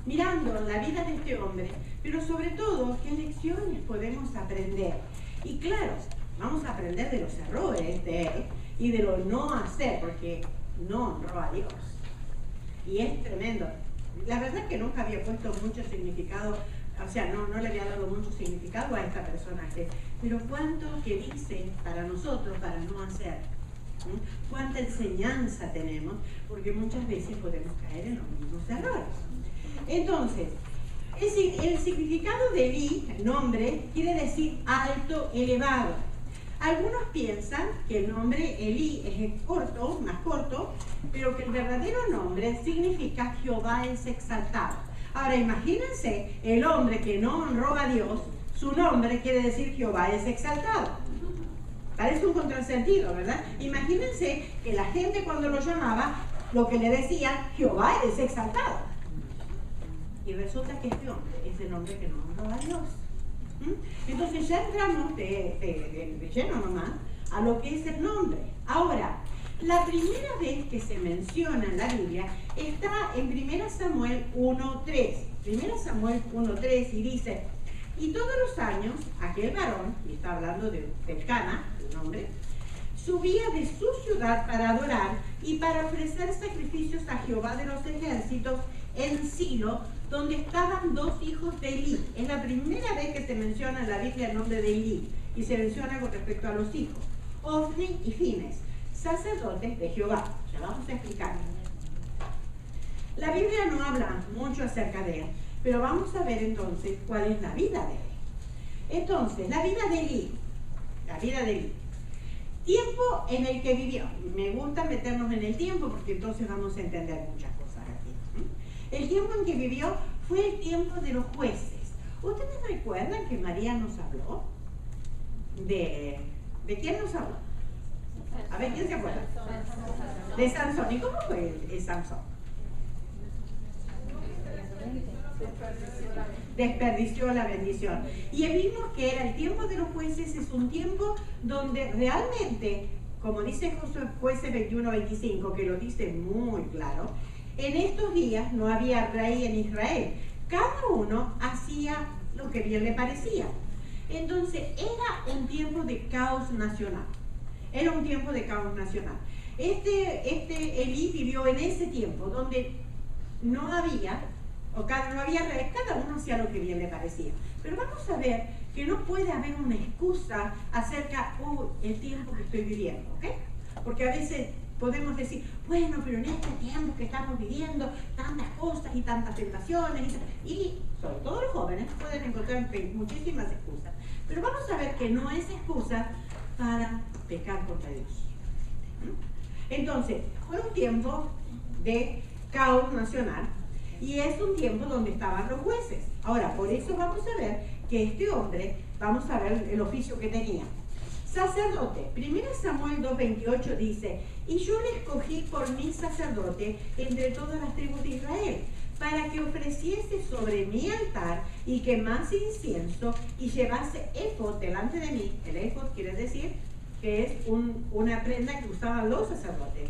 mirando la vida de este hombre, pero sobre todo qué lecciones podemos aprender. Y claro, vamos a aprender de los errores de él y de lo no hacer, porque no honró a Dios. Y es tremendo. La verdad es que nunca había puesto mucho significado, o sea, no le había dado mucho significado a esta personaje, pero cuánto que dice para nosotros, para no hacer. Cuánta enseñanza tenemos, porque muchas veces podemos caer en los mismos errores. Entonces, el significado de Elí, el nombre, quiere decir alto, elevado. Algunos piensan que el nombre Elí es corto, más corto, pero que el verdadero nombre significa Jehová es exaltado. Ahora imagínense, el hombre que no honró a Dios, su nombre quiere decir Jehová es exaltado. Parece un contrasentido, ¿verdad? Imagínense que la gente cuando lo llamaba, lo que le decía, Jehová es exaltado. Y resulta que este hombre es el hombre que no honró a Dios. Entonces ya entramos de lleno nomás a lo que es el nombre. Ahora, la primera vez que se menciona en la Biblia está en 1 Samuel 1:3. 1 Samuel 1:3 y dice: y todos los años aquel varón, y está hablando de Elcana, el nombre, subía de su ciudad para adorar y para ofrecer sacrificios a Jehová de los ejércitos en Silo, donde estaban dos hijos de Elí. Es la primera vez que se menciona en la Biblia el nombre de Elí, y se menciona con respecto a los hijos, Ofni y Fines. sacerdotes de Jehová. Ya vamos a explicarlo. La Biblia no habla mucho acerca de él, pero vamos a ver entonces cuál es la vida de él. Entonces, la vida de Elí. Tiempo en el que vivió. Me gusta meternos en el tiempo porque entonces vamos a entender muchas cosas aquí. El tiempo en que vivió fue el tiempo de los jueces. ¿Ustedes recuerdan que María nos habló? ¿De quién nos habló? A ver, ¿quién se acuerda? De Sansón. ¿Y cómo fue el Sansón? Desperdició la bendición. Y vimos que era el tiempo de los jueces, es un tiempo donde realmente, como dice Jueces 21-25, que lo dice muy claro, en estos días no había rey en Israel. Cada uno hacía lo que bien le parecía. Entonces era un tiempo de caos nacional. Era un tiempo de caos nacional. Elí vivió en ese tiempo donde no había rey, cada uno hacía lo que bien le parecía. Pero vamos a ver que no puede haber una excusa acerca del tiempo que estoy viviendo, ¿ok? Porque a veces podemos decir, bueno, pero en este tiempo que estamos viviendo, tantas cosas y tantas tentaciones, y sobre todo los jóvenes pueden encontrar muchísimas excusas. Pero vamos a ver que no es excusa para pecar contra Dios. Entonces, fue un tiempo de caos nacional y es un tiempo donde estaban los jueces. Ahora, por eso vamos a ver que este hombre, vamos a ver el oficio que tenía. Sacerdote. 1 Samuel 2:28 dice, y yo le escogí por mi sacerdote entre todas las tribus de Israel, para que ofreciese sobre mi altar y quemase incienso y llevase éfod delante de mí. El éfod quiere decir que es una prenda que usaban los sacerdotes.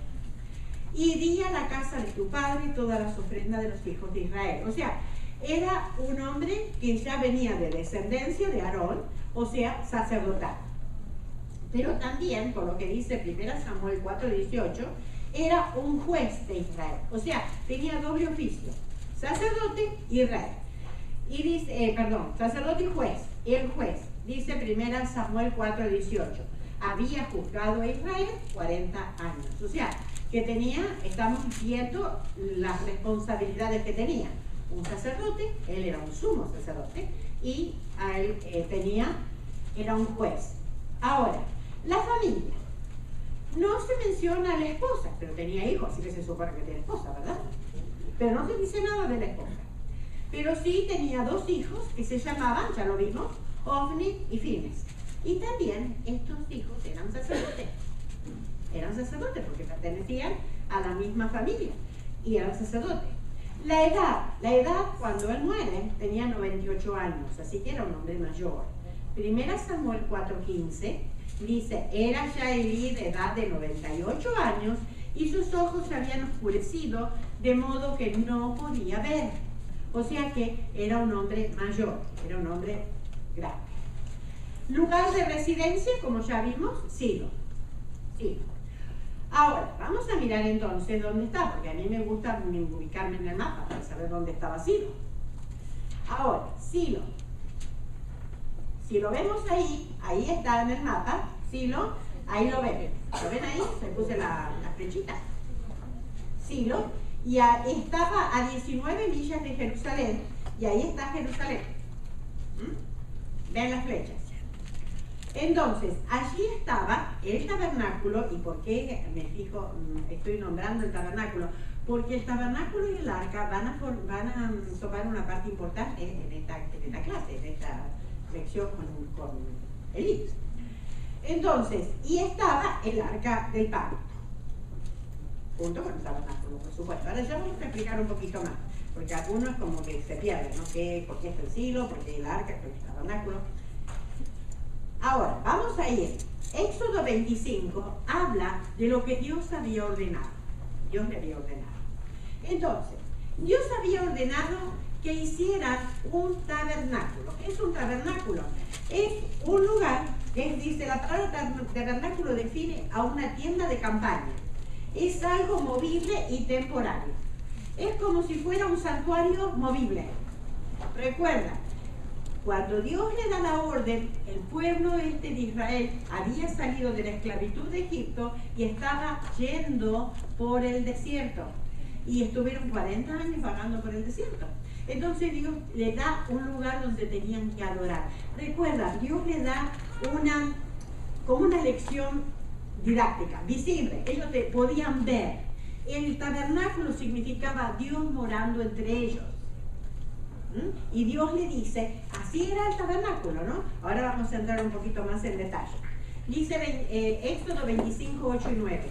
Y di a la casa de tu padre todas las ofrendas de los hijos de Israel. O sea, era un hombre que ya venía de descendencia de Aarón, o sea, sacerdotal. Pero también, por lo que dice 1 Samuel 4:18, era un juez de Israel. O sea, tenía doble oficio, sacerdote y rey. Y dice, sacerdote y juez. El juez, dice 1 Samuel 4:18, había juzgado a Israel 40 años. O sea, que tenía, estamos viendo las responsabilidades que tenía. Un sacerdote, él era un sumo sacerdote, y a él era un juez. Ahora, la familia. No se menciona a la esposa, pero tenía hijos, así que se supone que tenía esposa, ¿verdad? Pero no se dice nada de la esposa. Pero sí tenía dos hijos que se llamaban, ya lo vimos, Ofni y Fines. Y también estos hijos eran sacerdotes. Eran sacerdotes porque pertenecían a la misma familia y eran sacerdotes. La edad cuando él muere tenía 98 años, así que era un hombre mayor. 1 Samuel 4:15 dice, era ya Elí de edad de 98 años y sus ojos se habían oscurecido de modo que no podía ver. O sea que era un hombre mayor, era un hombre grande. Lugar de residencia, como ya vimos, Silo. Ahora, vamos a mirar entonces dónde está, porque a mí me gusta ubicarme en el mapa para saber dónde estaba Silo. Ahora, Silo. Si lo vemos ahí está en el mapa, Silo, ahí lo ven. ¿Lo ven ahí? Se puse la flechita. Silo, y estaba a 19 millas de Jerusalén, y ahí está Jerusalén. Vean las flechas. Entonces, allí estaba el tabernáculo. ¿Y por qué me fijo, estoy nombrando el tabernáculo? Porque el tabernáculo y el arca van a tomar una parte importante en esta clase, en esta lección con Elí. Entonces, y estaba el arca del pacto, junto con el tabernáculo, por supuesto. Ahora ya vamos a explicar un poquito más, porque algunos como que se pierden, ¿no? ¿Por qué es el Silo? ¿Por qué el arca? ¿Por qué el tabernáculo? Ahora, vamos a ir. Éxodo 25 habla de lo que Dios había ordenado. Dios le había ordenado. Entonces, Dios había ordenado que hicieran un tabernáculo. ¿Qué es un tabernáculo? Es un lugar, dice la palabra tabernáculo define a una tienda de campaña. Es algo movible y temporario. Es como si fuera un santuario movible. Recuerda, Cuando Dios le da la orden, el pueblo de Israel había salido de la esclavitud de Egipto y estaba yendo por el desierto. Y estuvieron 40 años vagando por el desierto. Entonces Dios le da un lugar donde tenían que adorar. Recuerda, Dios le da como una lección didáctica, visible. Ellos podían ver. El tabernáculo significaba Dios morando entre ellos. Y Dios le dice, así era el tabernáculo, ¿no? Ahora vamos a entrar un poquito más en detalle. Dice Éxodo 25, 8 y 9.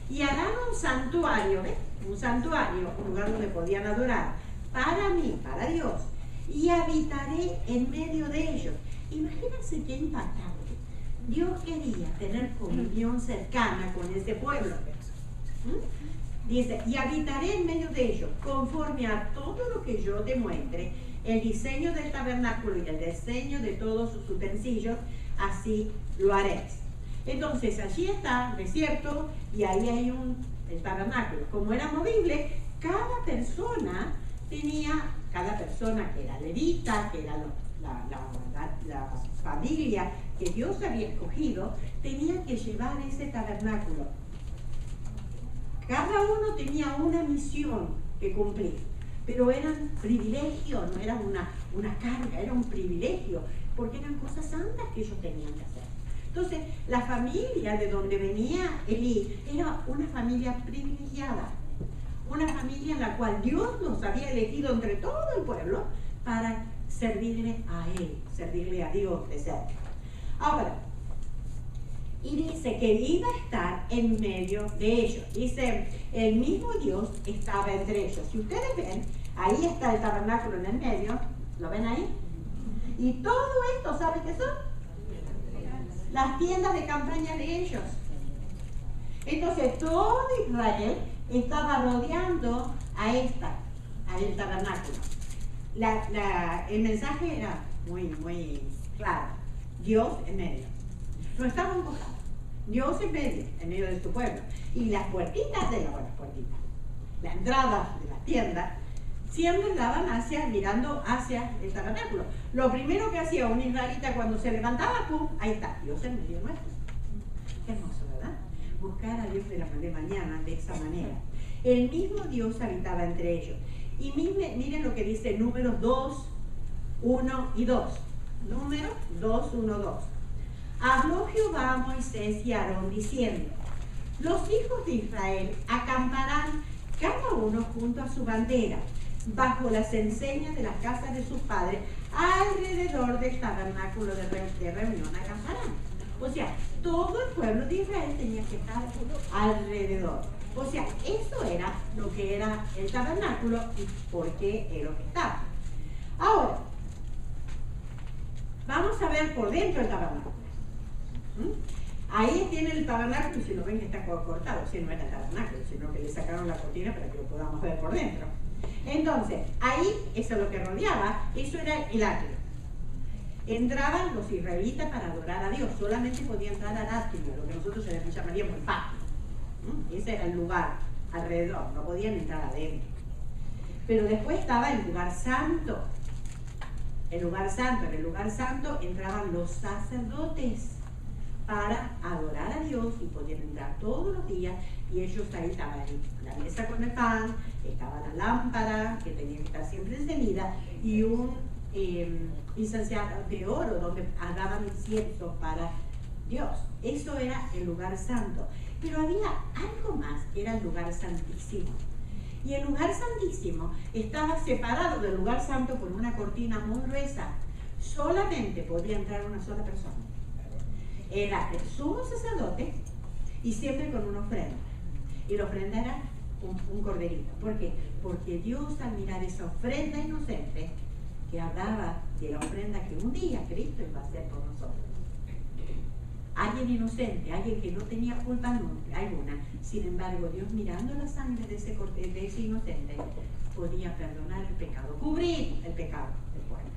Y harán un santuario, ¿ves? Un santuario, un lugar donde podían adorar, para mí, para Dios, y habitaré en medio de ellos. Imagínense qué impactante. Dios quería tener comunión cercana con ese pueblo. Dice, y habitaré en medio de ellos, conforme a todo lo que yo te muestre, el diseño del tabernáculo y el diseño de todos sus utensilios, así lo haréis. Entonces, allí está el desierto y ahí hay el tabernáculo. Como era movible, cada persona que era levita, que era la familia que Dios había escogido, tenía que llevar ese tabernáculo. Cada uno tenía una misión que cumplir, pero eran privilegios, no era una carga, era un privilegio, porque eran cosas santas que ellos tenían que hacer. Entonces, la familia de donde venía Elí era una familia privilegiada, una familia en la cual Dios los había elegido entre todo el pueblo para servirle a Él, servirle a Dios de cerca. Ahora, y dice que iba a estar en medio de ellos. Dice, el mismo Dios estaba entre ellos. Si ustedes ven, ahí está el tabernáculo en el medio. ¿Lo ven ahí? Y todo esto, ¿saben qué son? Las tiendas de campaña de ellos. Entonces, todo Israel estaba rodeando al tabernáculo. El mensaje era muy claro. Dios en medio. No estaban buscando. Dios en medio de su pueblo. Y las puertitas la entrada de las tiendas, siempre daban mirando hacia el tabernáculo. Lo primero que hacía un israelita cuando se levantaba, ¡pum! Ahí está, Dios en medio nuestro. Qué hermoso, ¿verdad? Buscar a Dios de mañana de esa manera. El mismo Dios habitaba entre ellos. Y miren lo que dice Números 2, 1 y 2. Números 2, 1, 2. Habló Jehová a Moisés y a Aarón diciendo, los hijos de Israel acamparán cada uno junto a su bandera, bajo las enseñas de las casas de sus padres, alrededor del tabernáculo de reunión acamparán. O sea, todo el pueblo de Israel tenía que estar alrededor. O sea, eso era lo que era el tabernáculo y por qué era lo que estaba. Ahora, vamos a ver por dentro el tabernáculo. Ahí tiene el tabernáculo, si lo ven que está cortado, si no era el tabernáculo, sino que le sacaron la cortina para que lo podamos ver por dentro. Entonces, ahí, eso es lo que rodeaba, eso era el atrio. Entraban los israelitas para adorar a Dios, solamente podían entrar al atrio, lo que nosotros llamaríamos el patio. Ese era el lugar alrededor, no podían entrar adentro. Pero después estaba el lugar santo. En el lugar santo entraban los sacerdotes para adorar a Dios y podían entrar todos los días y ellos ahí estaban la mesa con el pan, estaba la lámpara que tenía que estar siempre encendida y un incenciado de oro donde daban incienso para Dios. Eso era el lugar santo. Pero había algo más, era el lugar santísimo. Y el lugar santísimo estaba separado del lugar santo por una cortina muy gruesa. Solamente podía entrar una sola persona. Era el sumo sacerdote y siempre con una ofrenda. Y la ofrenda era un corderito. ¿Por qué? Porque Dios, al mirar esa ofrenda inocente, que hablaba de la ofrenda que un día Cristo iba a hacer por nosotros. Alguien inocente, alguien que no tenía culpa alguna. Sin embargo, Dios, mirando la sangre de ese inocente, podía perdonar el pecado, cubrir el pecado del pueblo.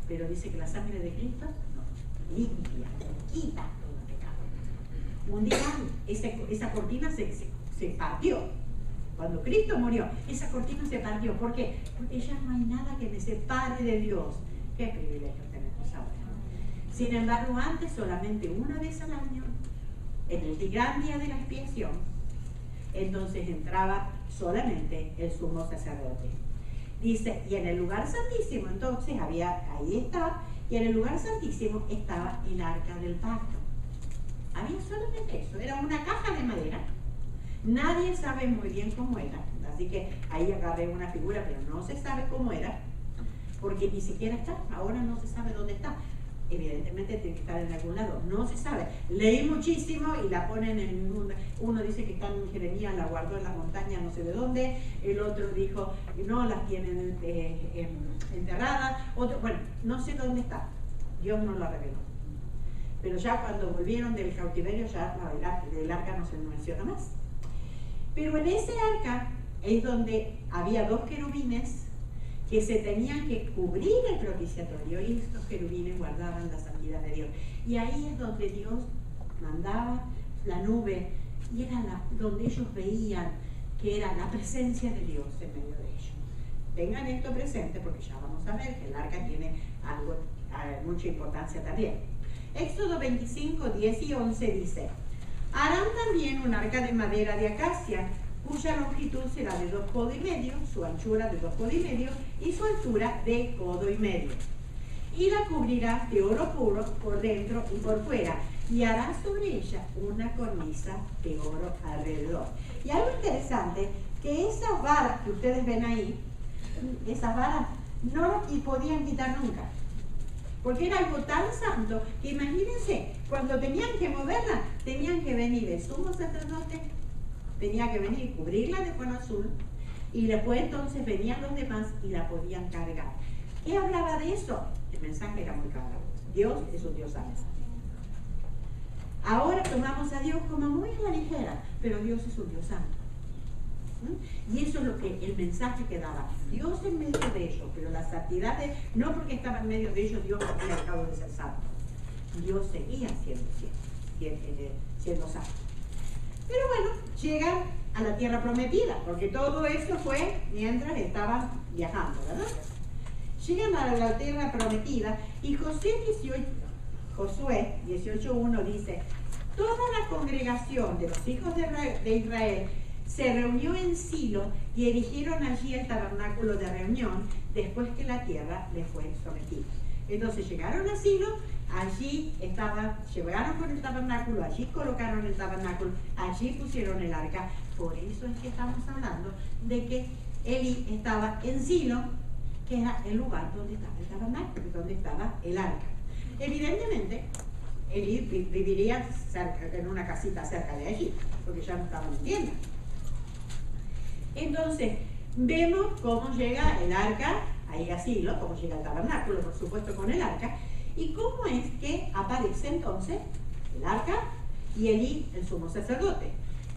Pero dice que la sangre de Cristo no, limpia, quita todo el pecado. Un día esa cortina se partió. Cuando Cristo murió, esa cortina se partió. ¿Por qué? Porque ya no hay nada que me separe de Dios. Qué privilegio tenemos ahora. Sin embargo, antes solamente una vez al año, en el gran día de la expiación, entonces entraba solamente el sumo sacerdote. Dice, y en el lugar santísimo, entonces ahí está, y en el lugar santísimo estaba el arca del pacto. Había solamente eso, era una caja de madera. Nadie sabe muy bien cómo era, así que ahí agarré una figura, pero no se sabe cómo era, porque ni siquiera está, ahora no se sabe dónde está. Evidentemente tiene que estar en algún lado, no se sabe. Leí muchísimo y la ponen en uno dice que está en Jeremías, la guardó en la montaña no sé de dónde, el otro dijo no, las tienen enterrada, otro, bueno, no sé dónde está, Dios no la reveló. Pero ya cuando volvieron del cautiverio ya el arca no se menciona más. Pero en ese arca es donde había dos querubines que se tenían que cubrir el propiciatorio, y estos querubines guardaban la santidad de Dios. Y ahí es donde Dios mandaba la nube, y era donde ellos veían que era la presencia de Dios en medio de ellos. Tengan esto presente porque ya vamos a ver que el arca tiene mucha importancia también. Éxodo 25, 10 y 11 dice: harán también un arca de madera de acacia, cuya longitud será de 2 codos y medio, su anchura de 2 codos y medio y su altura de codo y medio. Y la cubrirás de oro puro por dentro y por fuera, y harás sobre ella una cornisa de oro alrededor. Y algo interesante, que esas varas que ustedes ven ahí, esas varas no las podían quitar nunca, porque era algo tan santo que imagínense, cuando tenían que moverla, tenían que venir el sumo sacerdote, tenía que venir y cubrirla de cuero azul, y después entonces venían los demás y la podían cargar. ¿Qué hablaba de eso? El mensaje era muy claro. Dios es un Dios santo. Ahora tomamos a Dios como muy a la ligera, pero Dios es un Dios santo. Y eso es lo que el mensaje que daba. Dios en medio de ellos, pero la santidad no porque estaba en medio de ellos, Dios había dejado de ser santo. Dios seguía siendo santo. Pero bueno, llegan a la tierra prometida, porque todo eso fue mientras estaban viajando, ¿verdad? Llegan a la tierra prometida y Josué 18:1 dice: toda la congregación de los hijos de Israel se reunió en Silo y erigieron allí el tabernáculo de reunión después que la tierra les fue sometida. Entonces llegaron a Silo, allí llegaron con el tabernáculo, allí colocaron el tabernáculo, allí pusieron el arca. Por eso es que estamos hablando de que Elí estaba en Silo, que era el lugar donde estaba el tabernáculo, donde estaba el arca. Evidentemente, Elí viviría en una casita cerca de allí, porque ya no estaban en tienda. Entonces, vemos cómo llega el arca ahí a Silo, cómo llega el tabernáculo, por supuesto, con el arca, y cómo es que aparece entonces el arca y Elí, el sumo sacerdote.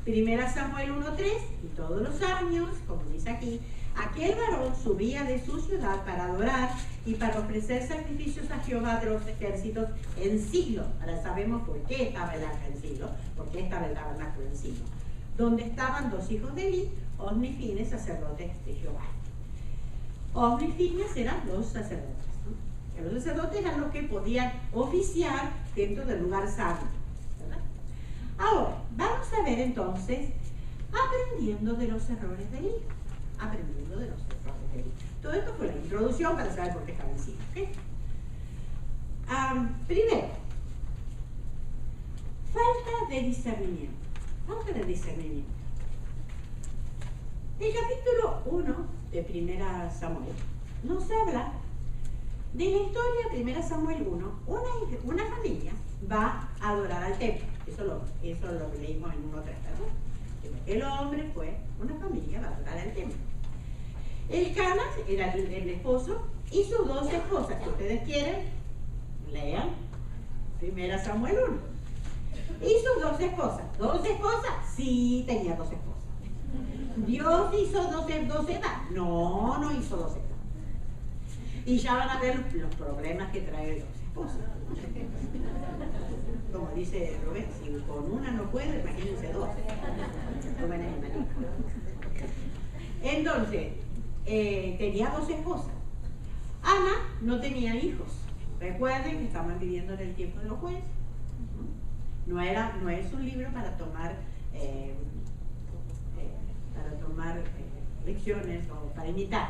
1 Samuel 1:3, y todos los años, como dice aquí, aquel varón subía de su ciudad para adorar y para ofrecer sacrificios a Jehová de los ejércitos en Silo. Ahora sabemos por qué estaba el arca en Silo, por qué estaba el tabernáculo en Silo, donde estaban dos hijos de Elí, Ofni y Finees, sacerdotes de Jehová. Ofni y Finees eran los sacerdotes, ¿no? Los sacerdotes eran los que podían oficiar dentro del lugar santo, ¿verdad? Ahora, vamos a ver entonces, aprendiendo de los errores de Elí. Aprendiendo de los errores de Elí. Todo esto fue la introducción para saber por qué estaba en Silo, ¿okay? Primero, falta de discernimiento. Falta de discernimiento. El capítulo 1 de 1 Samuel nos habla de la historia de 1 Samuel 1. Una familia va a adorar al templo. Eso lo leímos en 1:3, ¿verdad? El hombre fue, una familia va a adorar al templo. El Cana era el esposo y sus 2 esposas. Si ustedes quieren, lean 1 Samuel 1. Y sus 2 esposas. ¿2 esposas? Sí, tenía 2 esposas. ¿Dios hizo 12 edades? No, no hizo 12 edades. Y ya van a ver los problemas que trae 2 esposas. Como dice Rubén, si con una no puede, imagínense 12. Entonces, tenía 2 esposas. A Ana no tenía hijos. Recuerden que estamos viviendo en el tiempo de los jueces. No es un libro para tomar lecciones o para imitar.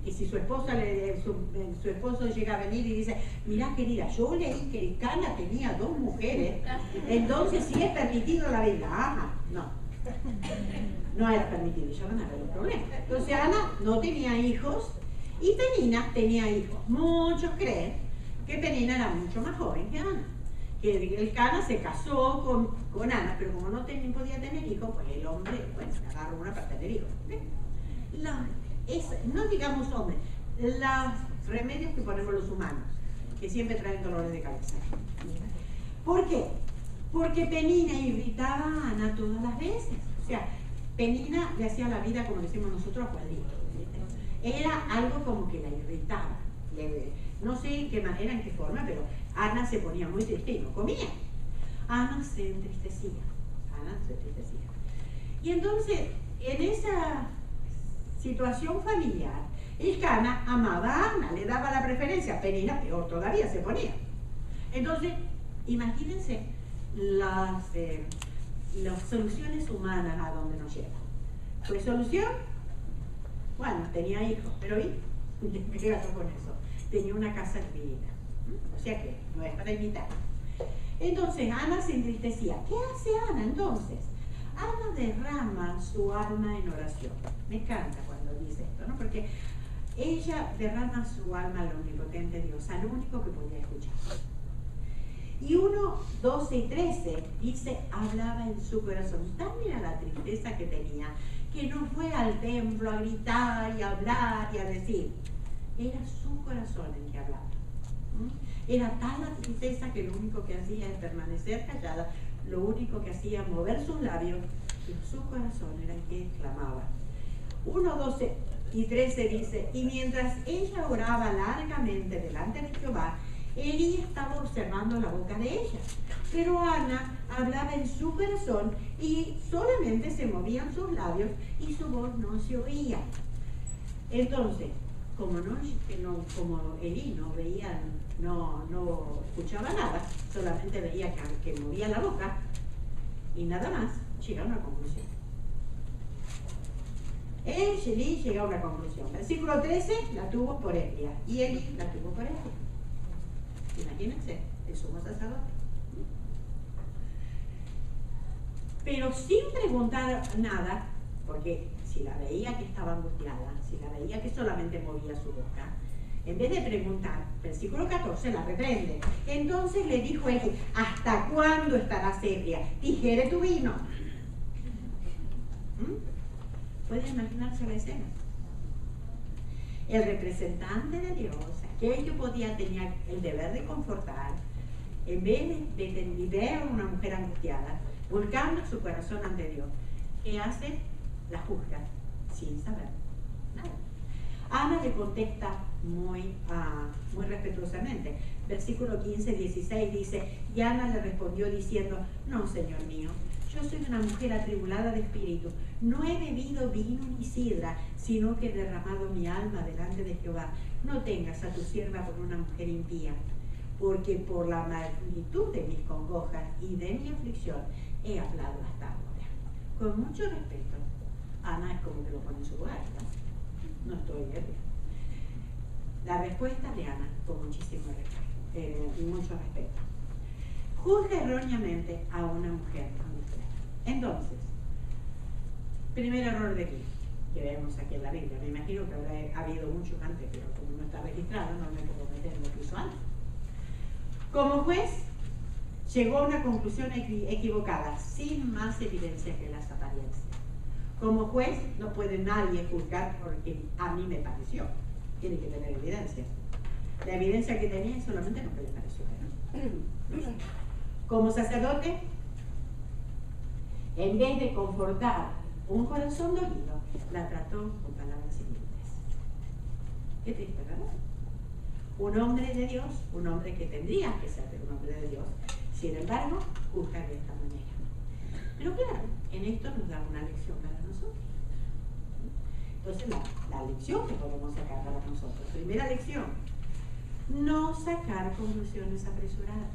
Que si su esposo llega a venir y dice, mira querida, yo leí que el Cana tenía 2 mujeres, entonces sí es permitido la venta. Ajá, no era permitido, ya van a ver el problema. Entonces Ana no tenía hijos y Penina tenía hijos. Muchos creen que Penina era mucho más joven que Ana, que el Cana se casó con Ana, pero como no podía tener hijos, pues el hombre, bueno, agarró una para tener hijos. No digamos hombres, los remedios que ponemos los humanos, que siempre traen dolores de cabeza. ¿Por qué? Porque Penina irritaba a Ana todas las veces. O sea, Penina le hacía la vida, como decimos nosotros, a cuadritos. Era algo como que la irritaba. No sé en qué manera, en qué forma, pero Ana se ponía muy triste y no comía. Ana se entristecía. Y entonces, en esa situación familiar, el Cana amaba a Ana, le daba la preferencia. Penina peor todavía se ponía. Entonces, imagínense las soluciones humanas a donde nos llevan. ¿Fue solución? Bueno, tenía hijos, pero ¿y qué pasó con eso? Tenía una casa divina. O sea que no es para imitar. Entonces Ana se entristecía. ¿Qué hace Ana entonces? Ana derrama su alma en oración. Me encanta cuando dice esto, ¿no? Porque ella derrama su alma al omnipotente Dios, al único que podía escuchar. Y 1, 12 y 13 dice, hablaba en su corazón. Tal era la tristeza que tenía, que no fue al templo a gritar y a hablar y a decir. Era su corazón el que hablaba. Era tal la tristeza que lo único que hacía es permanecer callada, lo único que hacía mover sus labios, y su corazón era el que clamaba. 1, 12 y 13 dice, y mientras ella oraba largamente delante de Jehová, Elí estaba observando la boca de ella. Pero Ana hablaba en su corazón y solamente se movían sus labios y su voz no se oía. Entonces, como Elí no veía, no escuchaba nada, solamente veía que movía la boca y nada más, llega a una conclusión. Elí llega a una conclusión. Versículo 13, la tuvo por Elías y Elí la tuvo por Elías. Imagínense, el sumo sacerdote. Pero sin preguntar nada, porque si la veía que estaba angustiada, si la veía que solamente movía su boca, en vez de preguntar, versículo 14 la reprende. Entonces le dijo él, ¿hasta cuándo estarás ebria? Digiere tu vino. ¿Pueden imaginarse la escena? El representante de Dios, aquel que tenía el deber de confortar, en vez de ver a una mujer angustiada, volcando su corazón ante Dios, ¿qué hace? La juzga sin saber nada. Ana le contesta muy respetuosamente. Versículo 15, 16 dice, y Ana le respondió diciendo, no, Señor mío, yo soy una mujer atribulada de espíritu, no he bebido vino ni sidra, sino que he derramado mi alma delante de Jehová. No tengas a tu sierva por una mujer impía, porque por la magnitud de mis congojas y de mi aflicción he hablado hasta ahora. Con mucho respeto, Ana es como que lo pone en su lugar, ¿no? No estoy ebria. La respuesta de Ana, con muchísimo respeto, y mucho respeto. Juzga erróneamente a una mujer angustiada. Entonces, primer error de aquí, que vemos aquí en la Biblia. Me imagino que habrá habido muchos antes, pero como no está registrado, no me puedo meter en lo que hizo antes. Como juez, llegó a una conclusión equivocada, sin más evidencia que las apariencias. Como juez, no puede nadie juzgar porque a mí me pareció. Tiene que tener evidencia. La evidencia que tenía es solamente lo que le pareció. Como sacerdote, en vez de confortar un corazón dolido, la trató con palabras inútiles. Qué triste, ¿verdad? Un hombre de Dios, un hombre que tendría que ser un hombre de Dios, sin embargo, juzga de esta manera. Pero claro, en esto nos da una lección para nosotros. Entonces, la lección que podemos sacar para nosotros. Primera lección, no sacar conclusiones apresuradas.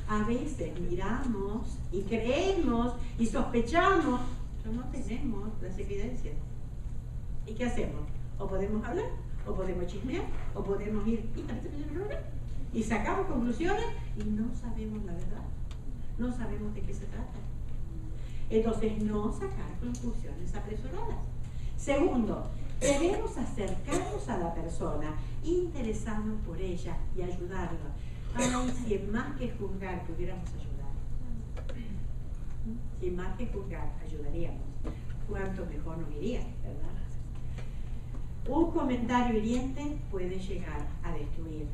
A veces miramos y creemos y sospechamos, pero no tenemos las evidencias. ¿Y qué hacemos? O podemos hablar, o podemos chismear, o podemos ir y sacamos conclusiones y no sabemos la verdad. No sabemos de qué se trata. Entonces, no sacar conclusiones apresuradas. Segundo, debemos acercarnos a la persona, interesarnos por ella y ayudarla. Ay, si es más que juzgar, pudiéramos ayudar. Si más que juzgar, ayudaríamos. Cuánto mejor nos iría, ¿verdad? Un comentario hiriente puede llegar a destruir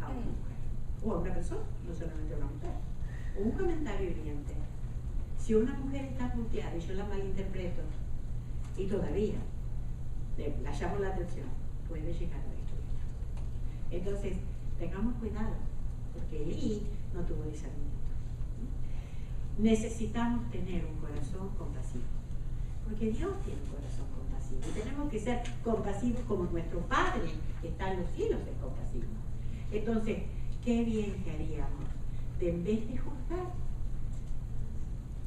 a una mujer. O a una persona, no solamente a una mujer. Un comentario hiriente. Si una mujer está angustiada y yo la malinterpreto y todavía le llamo la atención, puede llegar a destruirla. Entonces, tengamos cuidado, porque Elí no tuvo discernimiento. Necesitamos tener un corazón compasivo, porque Dios tiene un corazón compasivo y tenemos que ser compasivos como nuestro Padre está en los cielos, es compasivo. Entonces, qué bien que haríamos de, en vez de juzgar,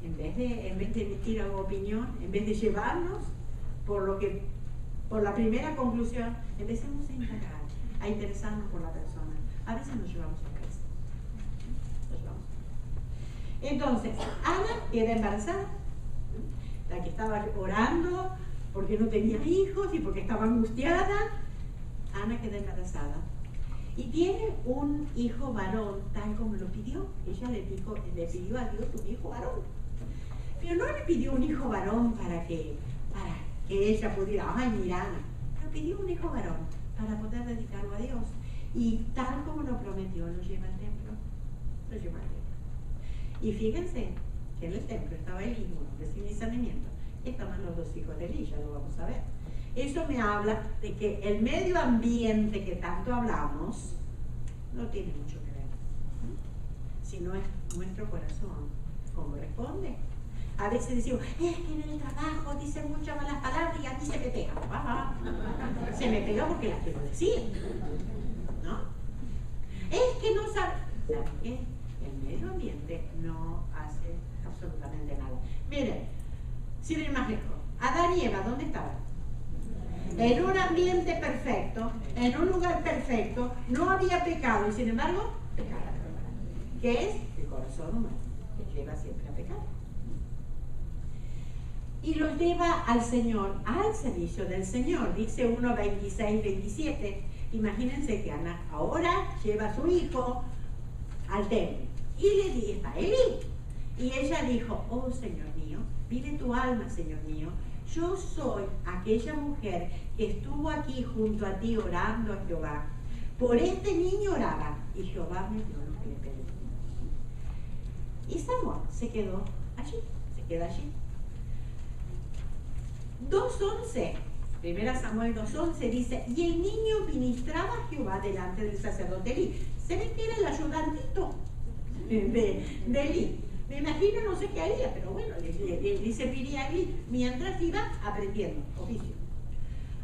en vez de emitir una opinión, en vez de llevarnos por la primera conclusión, empecemos a indagar, a interesarnos por la persona. A veces nos llevamos a casa. Entonces, Ana queda embarazada, la que estaba orando porque no tenía hijos y porque estaba angustiada. Ana queda embarazada y tiene un hijo varón tal como lo pidió. Ella le pidió a Dios un hijo varón, pero no le pidió un hijo varón para que ella pudiera, ay, mira, Ana, pero pidió un hijo varón para poder dedicarlo a Dios. Y tal como lo prometió, lo lleva al templo. Lo lleva al templo. Y fíjense que en el templo estaba Elí, un hombre sin discernimiento, y estaban los dos hijos de Elí, ya lo vamos a ver. Eso me habla de que el medio ambiente que tanto hablamos no tiene mucho que ver. Si no es nuestro corazón, ¿cómo responde? A veces decimos, es que en el trabajo dicen muchas malas palabras y a mí se me pega. Se me pega porque las quiero decir, ¿no? Es que no sabe. ¿Saben qué? El medio ambiente no hace absolutamente nada. Miren, sin ir más lejos, Adán y Eva, ¿dónde estaban? En un ambiente perfecto, en un lugar perfecto, no había pecado y sin embargo, pecaron. ¿Qué es? El corazón humano, que lleva siempre a pecar. Y los lleva al Señor, al servicio del Señor. Dice 1, 26, 27. Imagínense que Ana ahora lleva a su hijo al templo. Y le dice a Elí. Y ella dijo, oh Señor mío, vive tu alma, Señor mío. Yo soy aquella mujer que estuvo aquí junto a ti orando a Jehová. Por este niño oraba y Jehová me dio lo que le pedí. Y Samuel se quedó allí, se queda allí. 2:11, 1 Samuel 2:11 dice, y el niño ministraba a Jehová delante del sacerdote Elí. Se ve que era el ayudantito de Elí. Me imagino, no sé qué haría, pero bueno, le serviría a Elí mientras iba aprendiendo oficio.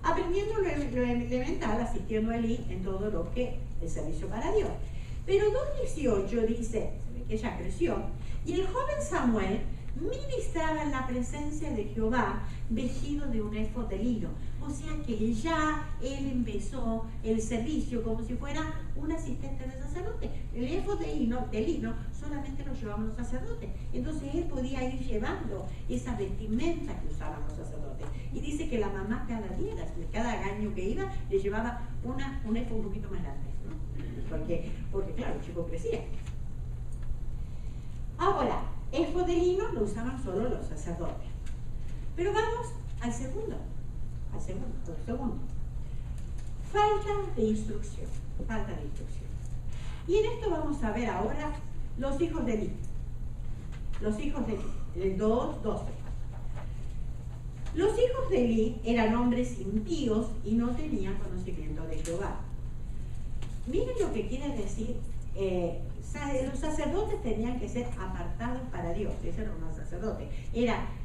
Aprendiendo lo elemental, asistiendo a Elí en todo lo que es servicio para Dios. Pero 2:18 dice, se ve que ella creció, y el joven Samuel ministraba en la presencia de Jehová vestido de un éfod de lino. O sea que ya él empezó el servicio como si fuera un asistente del sacerdote. El éfod de lino solamente lo llevaban los sacerdotes. Entonces él podía ir llevando esa vestimenta que usaban los sacerdotes. Y dice que la mamá cada año que iba, le llevaba un éfod un poquito más grande, ¿no? Porque claro, el chico crecía. Ahora, éfod de lino lo usaban solo los sacerdotes. Pero vamos al segundo. Falta de instrucción. Y en esto vamos a ver ahora los hijos de Elí. Los hijos de Elí, el 2:12. Los hijos de Elí eran hombres impíos y no tenían conocimiento de Jehová. Miren lo que quiere decir. Los sacerdotes tenían que ser apartados para Dios. Esos eran los sacerdotes.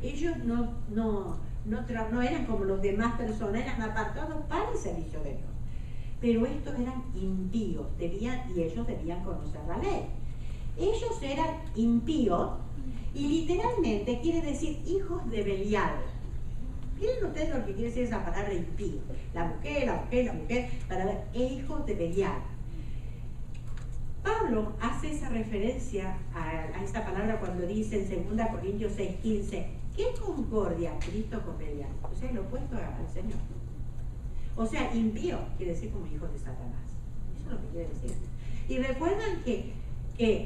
Ellos no no eran como los demás personas, eran apartados para el servicio de Dios. Pero estos eran impíos, y ellos debían conocer la ley. Ellos eran impíos y literalmente quiere decir hijos de Belial. Miren ustedes lo que quiere decir esa palabra impío. La mujer, para ver, hijos de Belial. Pablo hace esa referencia a esta palabra cuando dice en 2 Corintios 6:15, ¿qué concordia Cristo con Belial? O sea, lo opuesto al Señor. O sea, impío quiere decir como hijo de Satanás. Eso es lo que quiere decir. Y recuerdan que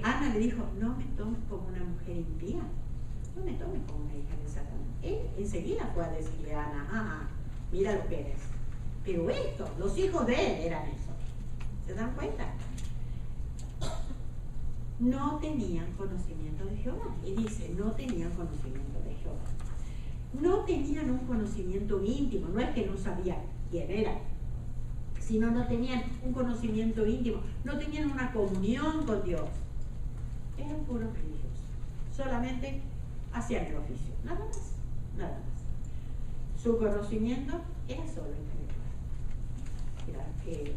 Ana le dijo, no me tomes como una mujer impía, no me tomes como una hija de Satanás. Él enseguida fue a decirle a Ana, mira lo que eres. Pero estos, los hijos de él, eran eso. ¿Se dan cuenta? No tenían conocimiento de Jehová. Y dice, no tenían conocimiento de Jehová. No tenían un conocimiento íntimo, no es que no sabían quién era, sino no tenían un conocimiento íntimo, no tenían una comunión con Dios. Eran puros religiosos, solamente hacían el oficio, nada más, nada más. Su conocimiento era solo intelectual.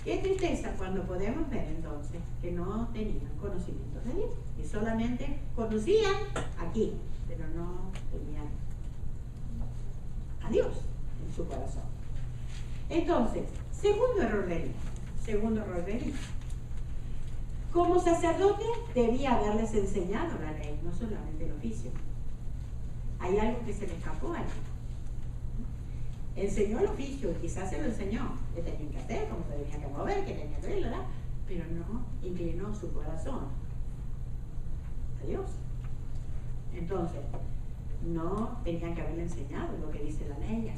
Qué tristeza cuando podemos ver entonces que no tenían conocimiento de Dios y solamente conocían aquí, pero no tenían a Dios en su corazón. Entonces, segundo error de él. Como sacerdote debía haberles enseñado la ley, no solamente el oficio. Hay algo que se le escapó a él. Enseñó el oficio, quizás se lo enseñó, que tenían que hacer, cómo se tenía que mover, que tenía que ver, ¿verdad? Pero no inclinó su corazón a Dios. Entonces, no tenían que haberle enseñado lo que dice la ley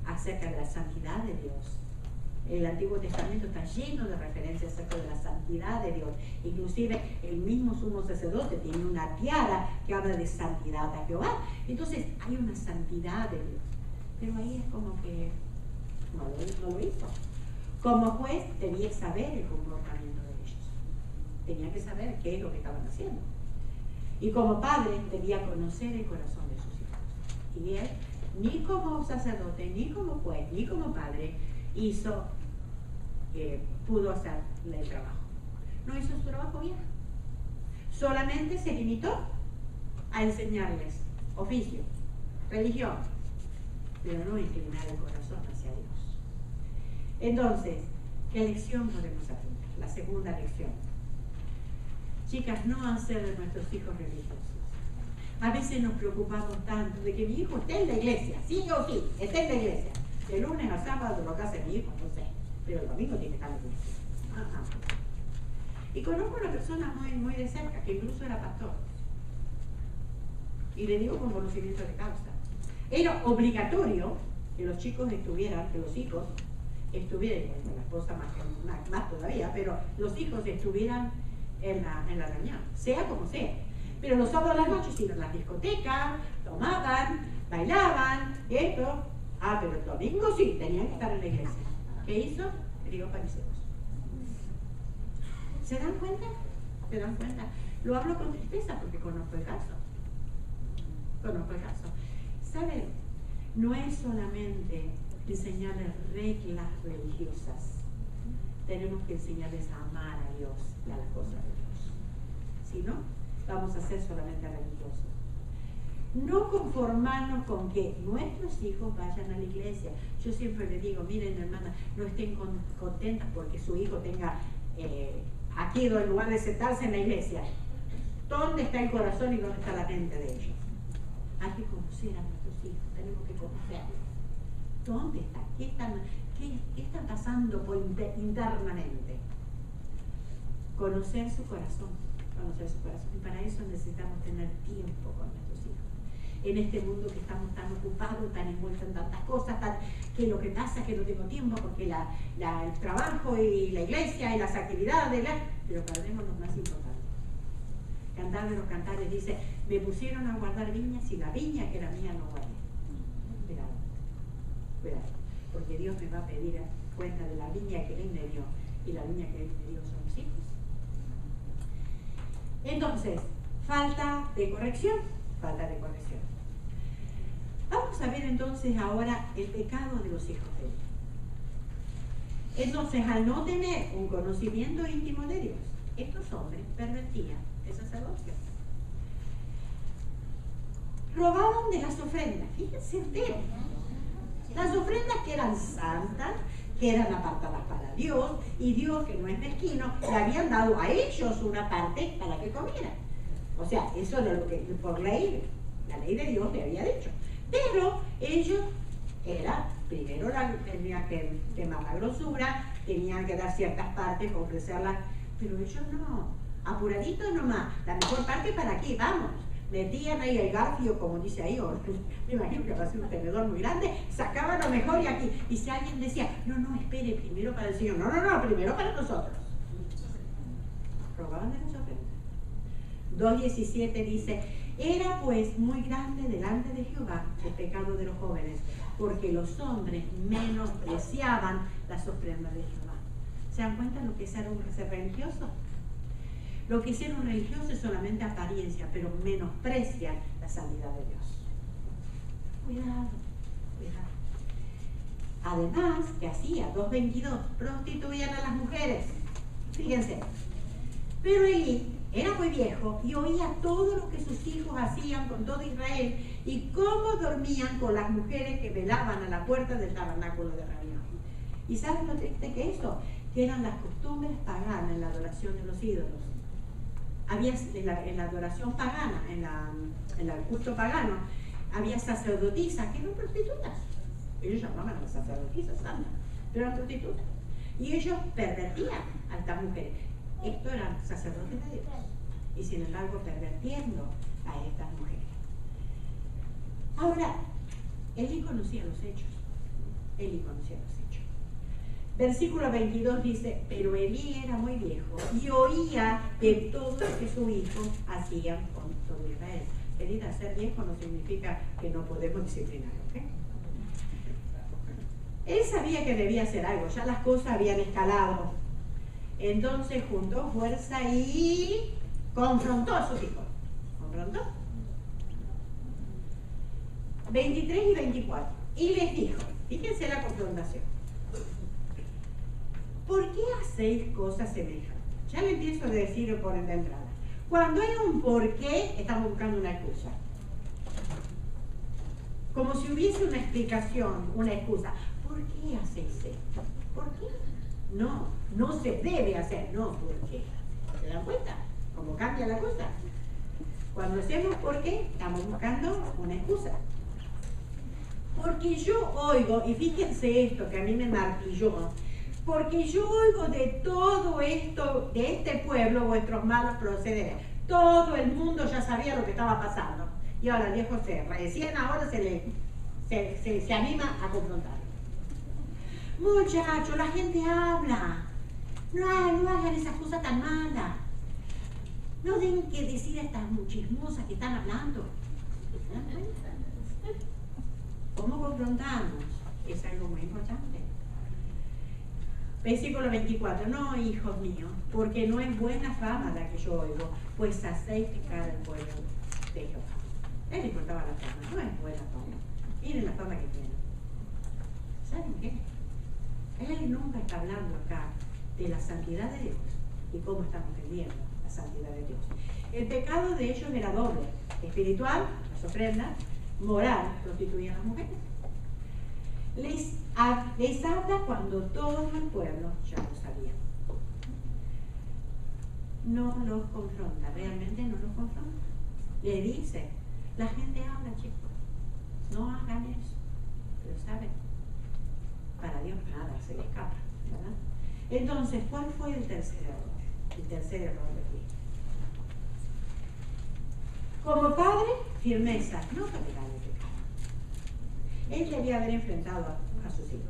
acerca de la santidad de Dios. El Antiguo Testamento está lleno de referencias acerca de la santidad de Dios. Inclusive el mismo sumo sacerdote tiene una tiara que habla de santidad a Jehová. Entonces hay una santidad de Dios. Pero ahí es como que no lo hizo. Como juez debía saber el comportamiento de ellos. Tenía que saber qué es lo que estaban haciendo. Y como padre debía conocer el corazón de sus hijos. Y él, ni como sacerdote, ni como juez, ni como padre, pudo hacer el trabajo. No hizo su trabajo bien. Solamente se limitó a enseñarles oficio, religión, pero no inclinar el corazón hacia Dios. Entonces, ¿qué lección podemos aprender? La segunda lección. Chicas, no hacer de nuestros hijos religiosos. A veces nos preocupamos tanto de que mi hijo esté en la iglesia, sí o sí, esté en la iglesia. De lunes a sábado lo que hace mi hijo, no sé, pero el domingo tiene que estar en la iglesia. Ajá. Y conozco a una persona muy de cerca, que incluso era pastor. Y le digo con conocimiento de causa. Era obligatorio que los chicos estuvieran, que los hijos estuvieran, bueno, la esposa más todavía, pero los hijos estuvieran en la reunión, sea como sea. Pero los sábados a las noches iban a las discotecas, tomaban, bailaban, esto. Pero el domingo sí, tenían que estar en la iglesia. ¿Qué hizo? Crió fariseos. ¿Se dan cuenta? ¿Se dan cuenta? Lo hablo con tristeza porque conozco el caso. ¿Saben? No es solamente enseñarles reglas religiosas. Tenemos que enseñarles a amar a Dios y a las cosas de Dios. Si no, vamos a ser solamente religiosos. No conformarnos con que nuestros hijos vayan a la iglesia. Yo siempre les digo, miren hermana, no estén contentas porque su hijo tenga aquí en lugar de sentarse en la iglesia. ¿Dónde está el corazón y dónde está la mente de ellos? Hay que conocer a nuestros hijos, tenemos que conocerlos. ¿Dónde están? ¿Qué están pasando internamente? Conocer su corazón. Y para eso necesitamos tener tiempo con nuestros hijos. En este mundo que estamos tan ocupados, tan envueltos en tantas cosas, que lo que pasa es que no tengo tiempo porque el trabajo y la iglesia y las actividades, pero perdemos lo más importante. Cantar de los Cantares dice, me pusieron a guardar viñas y la viña que era mía no guardé. Cuidado, porque Dios me va a pedir cuenta de la viña que Él me dio, y la viña que Él me dio son mis hijos. Entonces, falta de corrección. vamos a ver entonces ahora el pecado de los hijos de Dios. Entonces, al no tener un conocimiento íntimo de Dios, estos hombres pervertían el sacerdocio. Robaban de las ofrendas, fíjense ustedes, las ofrendas que eran santas, que eran apartadas para Dios, y Dios, que no es mezquino, le habían dado a ellos una parte para que comieran. O sea, eso era lo que por ley, la ley de Dios le había dicho. Pero ellos primero tenían que quemar la grosura, tenían que dar ciertas partes, ofrecerlas, pero ellos no, apuraditos nomás, la mejor parte para aquí, vamos. Metían ahí el garfio, como dice ahí, o me imagino que va a ser un tenedor muy grande, sacaban lo mejor y aquí. Y si alguien decía, no, espere, primero para el Señor, no, primero para nosotros. Robaban de las ofrendas. 2:17 dice, era pues muy grande delante de Jehová el pecado de los jóvenes, porque los hombres menospreciaban las ofrendas de Jehová. ¿Se dan cuenta lo que es ser religioso? Lo que hicieron religiosos es solamente apariencia, pero menosprecian la santidad de Dios. Cuidado. Además, ¿qué hacía? 2:22, prostituían a las mujeres. Fíjense. Pero Elí era muy viejo y oía todo lo que sus hijos hacían con todo Israel y cómo dormían con las mujeres que velaban a la puerta del tabernáculo de reunión. ¿Y saben lo triste que es eso? Que eran las costumbres paganas en la adoración de los ídolos. Había en la adoración pagana, en el culto pagano, había sacerdotisas que eran prostitutas. Ellos llamaban a las sacerdotisas santas, pero eran prostitutas. Y ellos pervertían a estas mujeres. Estos eran sacerdotes de Dios. Y sin embargo, pervirtiendo a estas mujeres. Ahora, Elí conocía los hechos. Versículo 22 dice, pero Elí era muy viejo y oía de todo lo que sus hijos hacían con todo Israel. Elí, ser viejo no significa que no podemos disciplinar, ¿ok? Él sabía que debía hacer algo, ya las cosas habían escalado. Entonces juntó fuerza y confrontó a sus hijos. ¿Confrontó? 23 y 24. Y les dijo, fíjense la confrontación. ¿Por qué hacéis cosas semejantes? Ya le empiezo a decir por la entrada. Cuando hay un por qué, estamos buscando una excusa. Como si hubiese una explicación, una excusa. ¿Por qué hacéis esto? ¿Por qué? No se debe hacer. No, ¿por qué? ¿Se dan cuenta? ¿Cómo cambia la cosa? Cuando hacemos por qué, estamos buscando una excusa. Porque yo oigo, y fíjense esto que a mí me martilló, porque yo oigo de todo esto, de este pueblo, vuestros malos procederes. Todo el mundo ya sabía lo que estaba pasando. Y ahora el viejo recién ahora se anima a confrontarlo. Muchachos, la gente habla. No hagan esas cosas tan malas. No den que decir a estas chismosas que están hablando. ¿Se dan cuenta? ¿Cómo confrontamos? Es algo muy importante. Versículo 24. No, hijos míos, porque no es buena fama la que yo oigo, pues hacéis pecar al pueblo de Jehová. Él le importaba la fama, no es buena fama. Miren la fama que tiene. ¿Saben qué? Él nunca está hablando acá de la santidad de Dios y cómo estamos viviendo la santidad de Dios. El pecado de ellos era doble: espiritual, las ofrendas; moral, prostituían a las mujeres. Les habla cuando todo el pueblo ya lo sabía. No los confronta, realmente no los confronta. Le dice, la gente habla, chicos, no hagan eso. Pero saben, para Dios nada se le escapa, ¿verdad? Entonces, ¿cuál fue el tercer error? El tercer error de aquí. Como padre, firmeza, no tolerar el pecado. Él debía haber enfrentado a sus hijos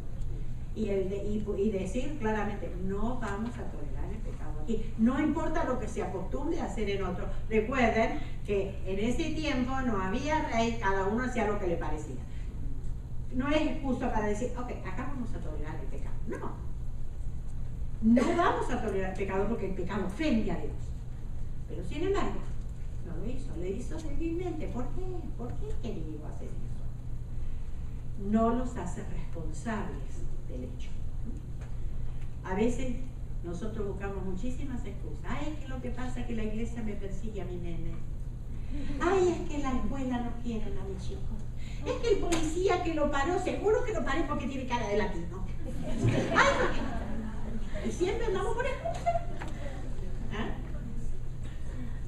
y decir claramente, no vamos a tolerar el pecado aquí. No importa lo que se acostumbre a hacer en otro. Recuerden que en ese tiempo no había rey, cada uno hacía lo que le parecía. No es excusa para decir, ok, acá vamos a tolerar el pecado. No vamos a tolerar el pecado porque el pecado ofende a Dios. Pero sin embargo, no lo hizo, le hizo débilmente. ¿Por qué? ¿Por qué quería hacer eso? no los hace responsables del hecho. A veces nosotros buscamos muchísimas excusas. Ay, es que lo que pasa es que la iglesia me persigue a mi nene. Ay, es que la escuela no quieren a mis hijos. Es que el policía que lo paró, seguro que lo paré porque tiene cara de latino. Ay, y siempre andamos por excusas. ¿Ah?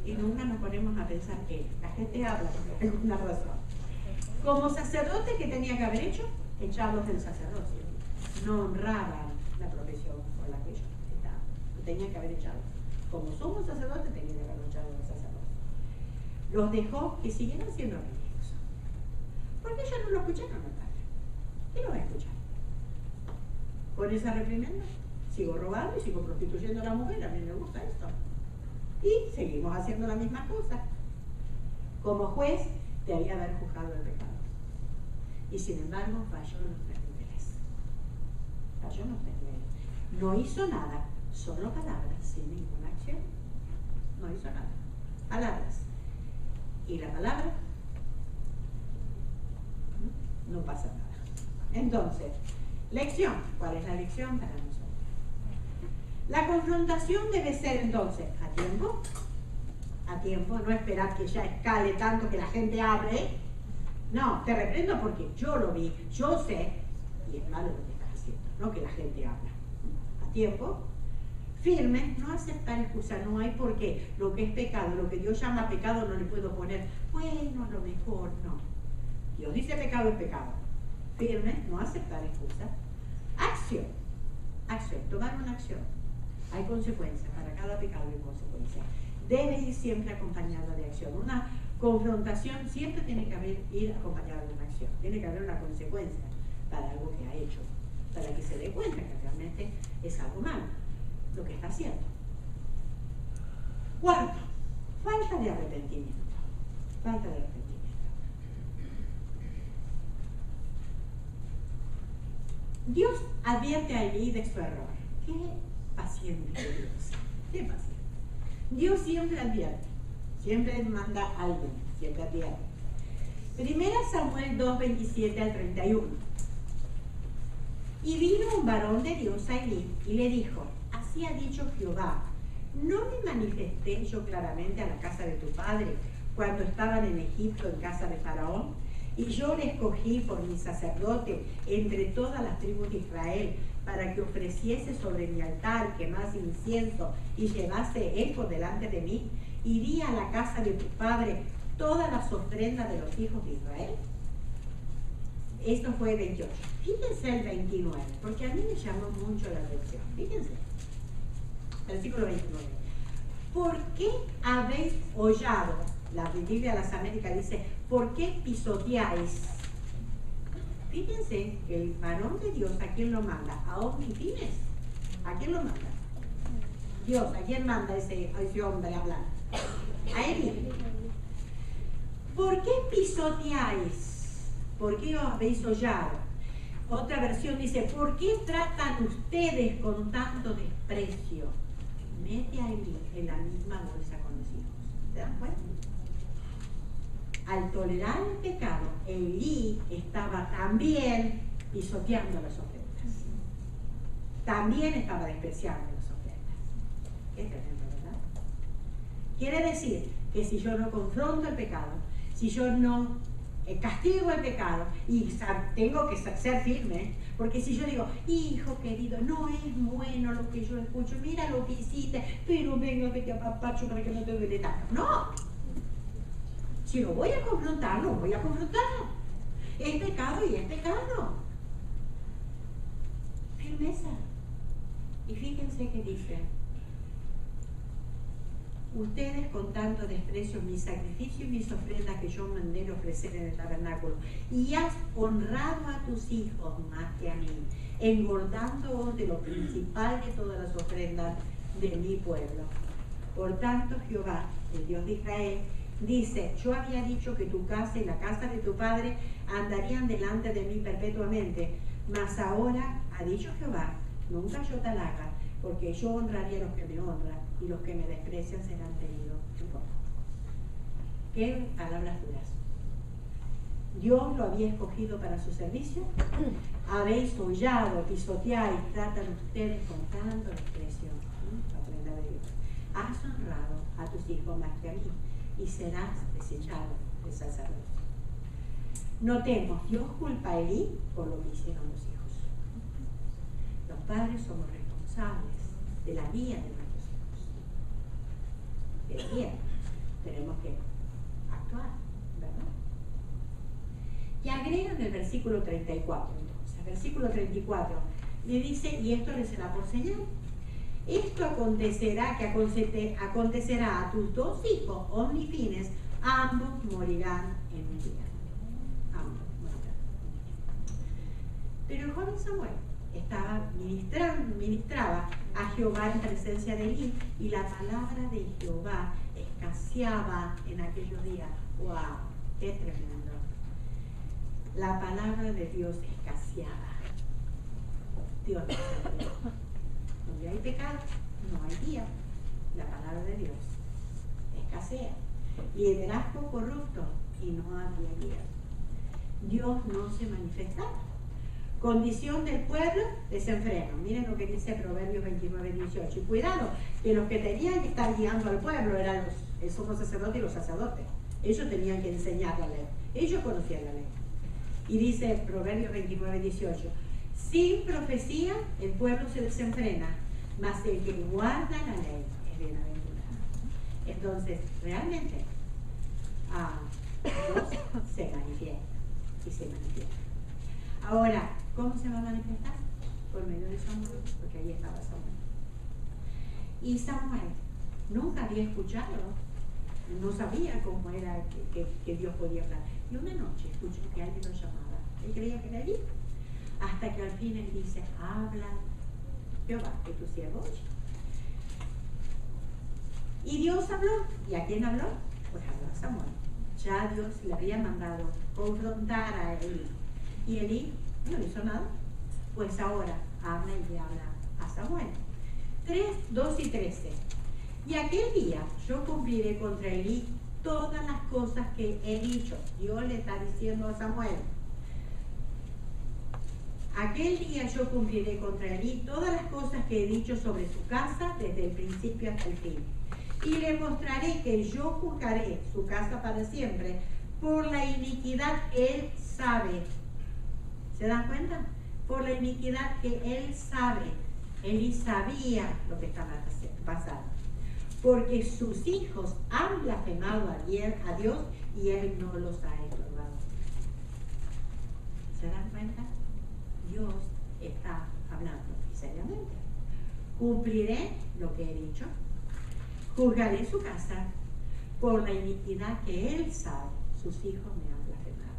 Y nunca nos ponemos a pensar que la gente habla por alguna razón. Como sacerdote, ¿qué tenía que haber hecho? Echarlos del sacerdocio. No honraban la profesión por la que ellos estaban. Lo tenían que haber echado. Como somos sacerdotes, tenían que haber echado los sacerdotes. Los dejó que siguieran siendo religiosos. Porque ellos no lo escucharon al padre. ¿Quién lo va a escuchar? Con esa reprimenda, sigo robando y sigo prostituyendo a la mujer. A mí me gusta esto. Y seguimos haciendo la misma cosa. Como juez, debía haber juzgado el pecado. Y sin embargo, falló en los 3 niveles. Falló en los 3 niveles. No hizo nada, solo palabras, sin ninguna acción. No hizo nada. Palabras. Y la palabra, no pasa nada. Entonces, lección. ¿Cuál es la lección para nosotros? La confrontación debe ser entonces a tiempo, no esperar que ya escale tanto que la gente hable. No, te reprendo porque yo lo vi, yo sé, y es malo lo que estás haciendo, no que la gente habla. A tiempo, firme, no aceptar excusas, no hay por qué. Lo que es pecado, lo que Dios llama pecado, no le puedo poner, bueno, a lo mejor, no. Dios dice pecado es pecado. Firme, no aceptar excusas. Acción, tomar una acción. Hay consecuencias, para cada pecado hay consecuencias. Debe ir siempre acompañada de acción. Una confrontación siempre tiene que ir acompañada de una acción. Tiene que haber una consecuencia para algo que ha hecho, para que se dé cuenta que realmente es algo malo lo que está haciendo. Cuarto, falta de arrepentimiento. Falta de arrepentimiento. Dios advierte a Elí de su error. Qué paciente Dios. Qué paciente. Dios siempre advierte. Siempre manda a alguien. Siempre advierte. Primera Samuel 2, 27 al 31. Y vino un varón de Dios a Elí y le dijo: así ha dicho Jehová, ¿no me manifesté yo claramente a la casa de tu padre cuando estaban en Egipto en casa de Faraón? Y yo le escogí por mi sacerdote entre todas las tribus de Israel para que ofreciese sobre mi altar, quemase incienso y llevase él por delante de mí. ¿Iría a la casa de tu padre todas las ofrendas de los hijos de Israel? Esto fue el 28. Fíjense el 29, porque a mí me llamó mucho la atención. Fíjense. Versículo 29. ¿Por qué habéis hollado? La Biblia de las Américas dice, ¿por qué pisoteáis? Fíjense que el varón de Dios, ¿a quién lo manda? A Ofni y Fines. ¿A quién lo manda? Dios, ¿a quién manda a ese hombre a hablar? A Elí. ¿Por qué pisoteáis? ¿Por qué os habéis hollado? Otra versión dice, ¿por qué tratan ustedes con tanto desprecio? Mete a Elí en la misma bolsa con los hijos. ¿Se dan cuenta? Al tolerar el pecado, Elí estaba también pisoteando las ofrendas. También estaba despreciando las ofrendas. Qué tremendo, ¿verdad? Quiere decir que si yo no confronto el pecado, si yo no castigo el pecado, y tengo que ser firme, porque si yo digo, hijo querido, no es bueno lo que yo escucho, mira lo que hiciste, pero venga que te apapacho para que no te duele tanto. ¡No! Si lo voy a confrontar, lo voy a confrontar. Es pecado y es pecado. Firmeza. Y fíjense que dice, ustedes con tanto desprecio mis sacrificios y mis ofrendas que yo mandé ofrecer en el tabernáculo, y has honrado a tus hijos más que a mí, engordándoos de lo principal de todas las ofrendas de mi pueblo. Por tanto, Jehová, el Dios de Israel, dice, yo había dicho que tu casa y la casa de tu padre andarían delante de mí perpetuamente, mas ahora, ha dicho Jehová, nunca yo tal haga, porque yo honraré a los que me honran, y los que me desprecian serán tenidos en poco. Qué palabras duras. Dios lo había escogido para su servicio. Habéis hollado, pisoteado y tratan ustedes con tanto desprecio. La de Dios. Has honrado a tus hijos más que a mí y serás desechado del sacerdocio. Notemos, Dios culpa a Elí por lo que hicieron los hijos. Los padres somos responsables de la guía de nuestros hijos. De guía. Tenemos que actuar, ¿verdad? Y agrega en el versículo 34, entonces, versículo 34, le dice, y esto le será por señal. Esto acontecerá a tus dos hijos omnifines, ambos morirán en un día. Ambos morirán. Pero el joven Samuel ministraba a Jehová en presencia de Elí, y la palabra de Jehová escaseaba en aquellos días. ¡Wow! ¡Qué tremendo! La palabra de Dios escaseaba. Dios no sabía. Donde hay pecado, no hay guía. La palabra de Dios escasea. Liderazgo corrupto y no había guía. Dios no se manifestaba. Condición del pueblo, desenfreno. Miren lo que dice Proverbios 29:18. Y cuidado, que los que tenían que estar guiando al pueblo eran el sumo sacerdote y los sacerdotes. Ellos tenían que enseñar la ley. Ellos conocían la ley. Y dice Proverbios 29:18. Sin profecía el pueblo se desenfrena, mas el que guarda la ley es bienaventurado. Entonces, realmente, Dios se manifiesta y se manifiesta. Ahora, ¿cómo se va a manifestar? Por medio de Samuel, porque ahí estaba Samuel. Y Samuel nunca había escuchado, no sabía cómo era que Dios podía hablar. Y una noche escuchó que alguien lo llamaba. Él creía que era allí. Hasta que al fin él dice, habla Jehová, que tu siervo oye. Y Dios habló. ¿Y a quién habló? Pues habló a Samuel. Ya Dios le había mandado confrontar a Elí. Y Elí no hizo nada. Pues ahora habla y le habla a Samuel. 2 y 13. Y aquel día yo cumpliré contra Elí todas las cosas que he dicho. Dios le está diciendo a Samuel. Aquel día yo cumpliré contra Elí todas las cosas que he dicho sobre su casa desde el principio hasta el fin. Y le mostraré que yo juzgaré su casa para siempre por la iniquidad que él sabe. ¿Se dan cuenta? Por la iniquidad que él sabe. Elí sabía lo que estaba pasando. Porque sus hijos han blasfemado a Dios y él no los ha estorbado. ¿Se dan cuenta? Dios está hablando seriamente. Cumpliré lo que he dicho. Juzgaré su casa por la iniquidad que él sabe. Sus hijos me han blasfemado.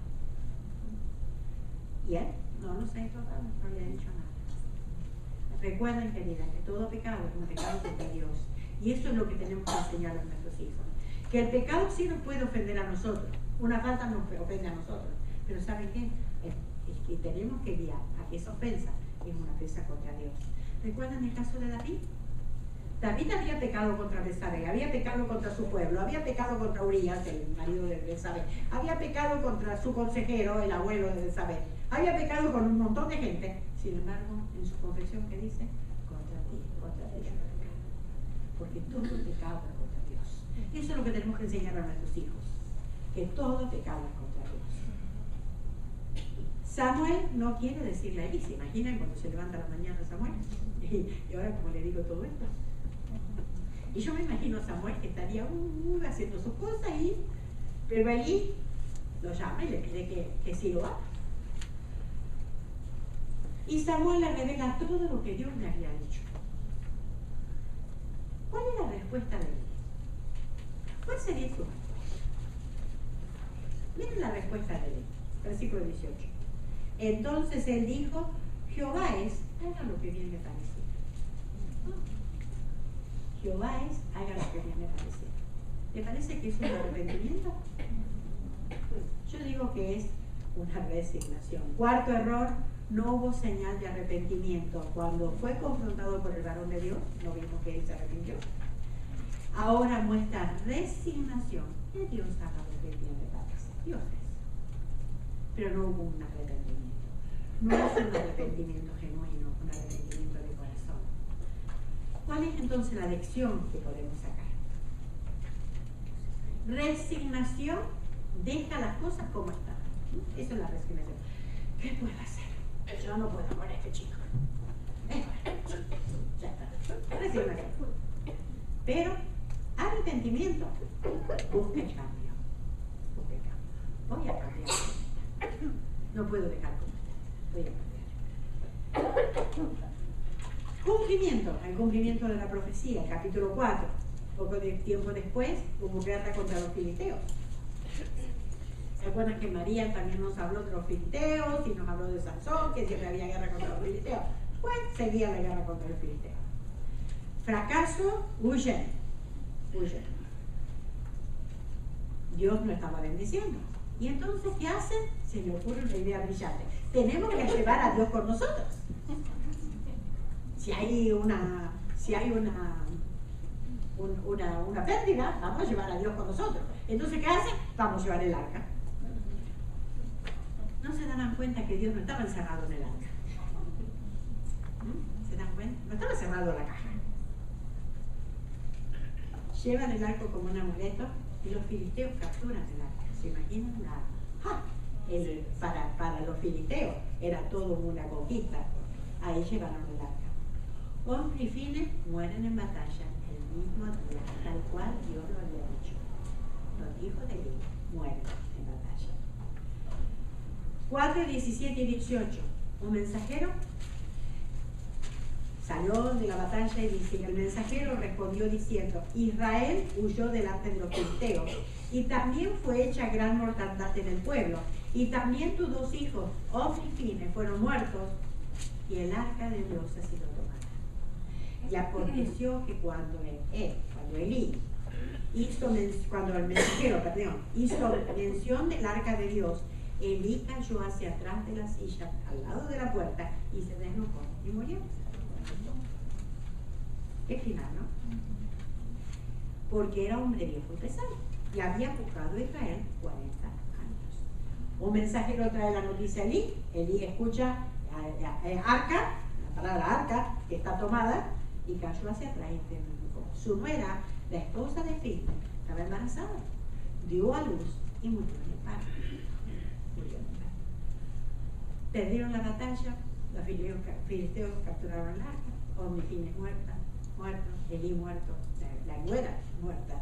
Y él no los ha estorbado, no le ha dicho nada. Recuerden, querida, que todo pecado es un pecado contra Dios. Y eso es lo que tenemos que enseñar a nuestros hijos. Que el pecado sí nos puede ofender a nosotros. Una falta nos ofende a nosotros. Pero ¿saben qué? Es que tenemos que guiar a que esa ofensa es una ofensa contra Dios. ¿Recuerdan el caso de David? David había pecado contra Betsabé, había pecado contra su pueblo, había pecado contra Urías, el marido de Betsabé, había pecado contra su consejero, el abuelo de Betsabé, había pecado con un montón de gente. Sin embargo, en su confesión, ¿qué dice? Contra ti yo he pecado. Porque todo pecado es contra Dios. Eso es lo que tenemos que enseñar a nuestros hijos, que todo pecado es contra Dios. Samuel no quiere decirle a Elí. ¿Se imaginan cuando se levanta a la mañana Samuel? Y ahora como le digo todo esto. Y yo me imagino a Samuel que estaría haciendo sus cosas pero Elí lo llama y le pide que sí lo haga. Y Samuel le revela todo lo que Dios le había dicho. ¿Cuál es la respuesta de Elí? ¿Cuál sería su respuesta? Miren la respuesta de Elí, versículo 18. Entonces él dijo, Jehová es, haga lo que bien me parece. Jehová es, haga lo que bien me parece. ¿Le parece que es un arrepentimiento? Yo digo que es una resignación. Cuarto error, no hubo señal de arrepentimiento. Cuando fue confrontado por el varón de Dios, no vimos que él se arrepintió. Ahora muestra resignación. Que Dios haga lo que bien me parece. Dios es. no hubo un arrepentimiento. No es un arrepentimiento genuino, un arrepentimiento de corazón. ¿Cuál es entonces la lección que podemos sacar? Resignación, deja las cosas como están. Eso es la resignación. ¿Qué puedo hacer? Yo no puedo con este chico. Ya está. Resignación. Pero arrepentimiento. Busca el cambio. Busca el cambio. Voy a cambiar. No puedo dejar como está. Voy a cambiar. Cumplimiento. El cumplimiento de la profecía, capítulo 4. Poco de tiempo después hubo guerra contra los filisteos. ¿Se acuerdan que María también nos habló de los filisteos y nos habló de Sansón, que siempre había guerra contra los filisteos? Pues seguía la guerra contra los filisteos. Fracaso, huyen. Huyen. Dios no estaba bendiciendo. ¿Y entonces qué hacen? Se le ocurre una idea brillante. Tenemos que llevar a Dios con nosotros. Si hay una pérdida, vamos a llevar a Dios con nosotros. Entonces, ¿qué hacen? Vamos a llevar el arca. No se darán cuenta que Dios no estaba encerrado en el arca. ¿Se dan cuenta? No estaba cerrado la caja. Llevan el arco como un amuleto y los filisteos capturan el arca. ¿Se imaginan? Para los filisteos era todo una conquista. Ahí llevaron el arca. Hombres y fines mueren en batalla el mismo día, tal cual Dios lo había dicho. Los hijos de Eli mueren en batalla. 4, 17 y 18. Un mensajero salió de la batalla y dice, el mensajero respondió diciendo, Israel huyó delante de los filisteos, y también fue hecha gran mortandad en el pueblo, y también tus 2 hijos, Ofni y Fines, fueron muertos, y el arca de Dios ha sido tomada. Y aconteció que cuando el mensajero hizo mención del arca de Dios, Elí cayó hacia atrás de la silla, al lado de la puerta, y se desnudó y murió. Qué final, ¿no? Porque era hombre viejo y pesado, y había buscado a Israel 40 años. Un mensajero trae la noticia a Elí escucha arca, la palabra arca, que está tomada, y cayó hacia atrás y se desnudó. Su nuera, la esposa de Fines, estaba embarazada, dio a luz y murió en el parto. Perdieron la batalla, los filisteos capturaron el arca, Ofni y Fines muerto, Elí muerto, la nuera muerta.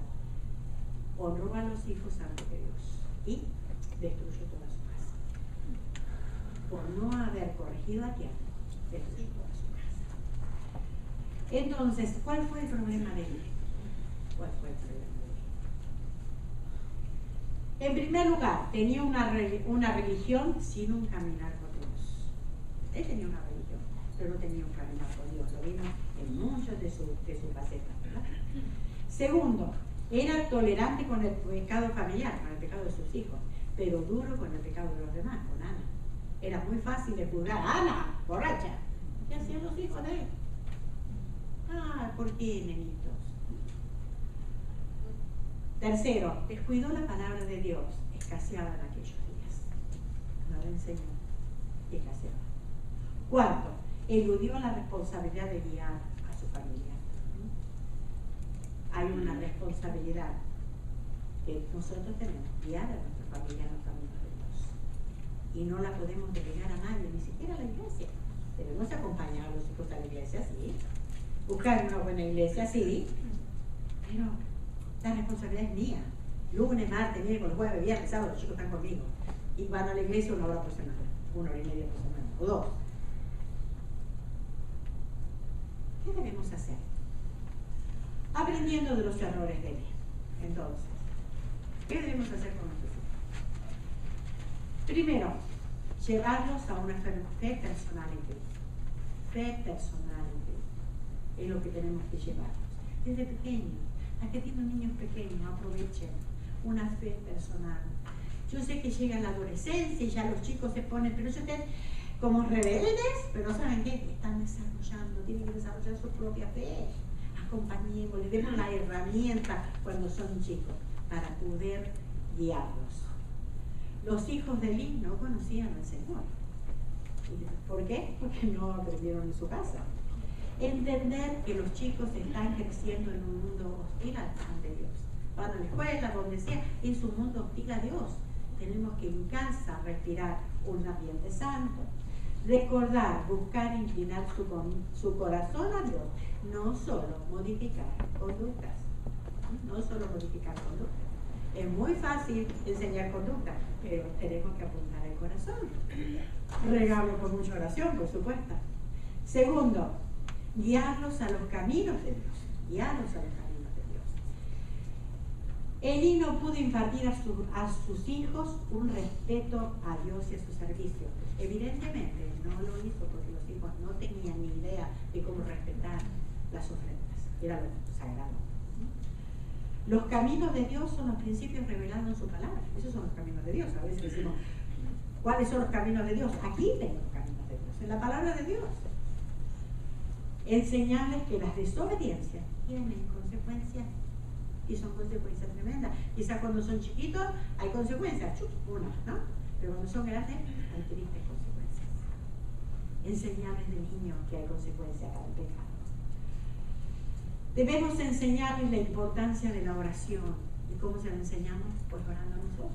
Honró a los hijos santos de Dios y destruyó toda su casa. Por no haber corregido a tiempo, destruyó toda su casa. Entonces, ¿cuál fue el problema de Elí? ¿Cuál fue el problema de Elí? En primer lugar, tenía una religión sin un caminar con Dios. Él tenía una religión, pero no tenía un caminar con Dios. Lo vimos en muchas de sus facetas, ¿verdad? Segundo, era tolerante con el pecado familiar, con el pecado de sus hijos, pero duro con el pecado de los demás, con Ana. Era muy fácil de juzgar a Ana, borracha. ¿Qué hacían los hijos de él? ¿Por qué, nenitos? Tercero, descuidó la palabra de Dios, escaseaba en aquellos días. No le enseñó y escaseaba. Cuarto, eludió la responsabilidad de guiar a su familia. Hay una responsabilidad que nosotros tenemos, guiar a nuestra familia en los caminos de Dios. Y no la podemos delegar a nadie, ni siquiera a la iglesia. Debemos acompañar a los hijos a la iglesia, sí. Buscar una buena iglesia, sí. Pero la responsabilidad es mía. Lunes, martes, miércoles, jueves, viernes, sábado, los chicos están conmigo. Y van a la iglesia 1 hora por semana, 1 hora y media por semana, o 2. ¿Qué debemos hacer? Aprendiendo de los errores de él. Entonces, ¿qué debemos hacer con nuestros hijos? Primero, llevarlos a una fe personal en Cristo. Fe personal en Cristo. Es lo que tenemos que llevarlos. Desde pequeños. Las que tienen niños pequeños, aprovechen una fe personal. Yo sé que llega la adolescencia y ya los chicos se ponen, pero ellos están como rebeldes, pero ¿saben qué? Están desarrollando, tienen que desarrollar su propia fe. Acompañemos, les demos la herramienta cuando son chicos para poder guiarlos. Los hijos de Eli no conocían al Señor. ¿Por qué? Porque no aprendieron en su casa. Entender que los chicos están creciendo en un mundo hostil ante Dios. Van a la escuela, donde sea, es un mundo hostil a Dios. Tenemos que en casa respirar un ambiente santo. Recordar, buscar inclinar su corazón a Dios. No solo modificar conductas. No solo modificar conductas. Es muy fácil enseñar conducta, pero tenemos que apuntar al corazón. Regarlo con mucha oración, por supuesto. Segundo, guiarlos a los caminos de Dios. Guiarlos a los caminos de Dios. Elí no pudo impartir a sus hijos un respeto a Dios y a su servicio. Evidentemente no lo hizo porque los hijos no tenían ni idea de cómo respetar las ofrendas. Era lo sagrado. Los caminos de Dios son los principios revelados en su palabra. Esos son los caminos de Dios. A veces decimos, ¿cuáles son los caminos de Dios? Aquí tengo los caminos de Dios, en la palabra de Dios. Enseñarles que las desobediencias tienen consecuencias y son consecuencias tremendas. Quizás cuando son chiquitos hay consecuencias, unas, ¿no? Pero cuando son grandes hay tristes consecuencias. Enseñarles de niños que hay consecuencias para el pecado. Debemos enseñarles la importancia de la oración. ¿Y cómo se la enseñamos? Pues orando nosotros.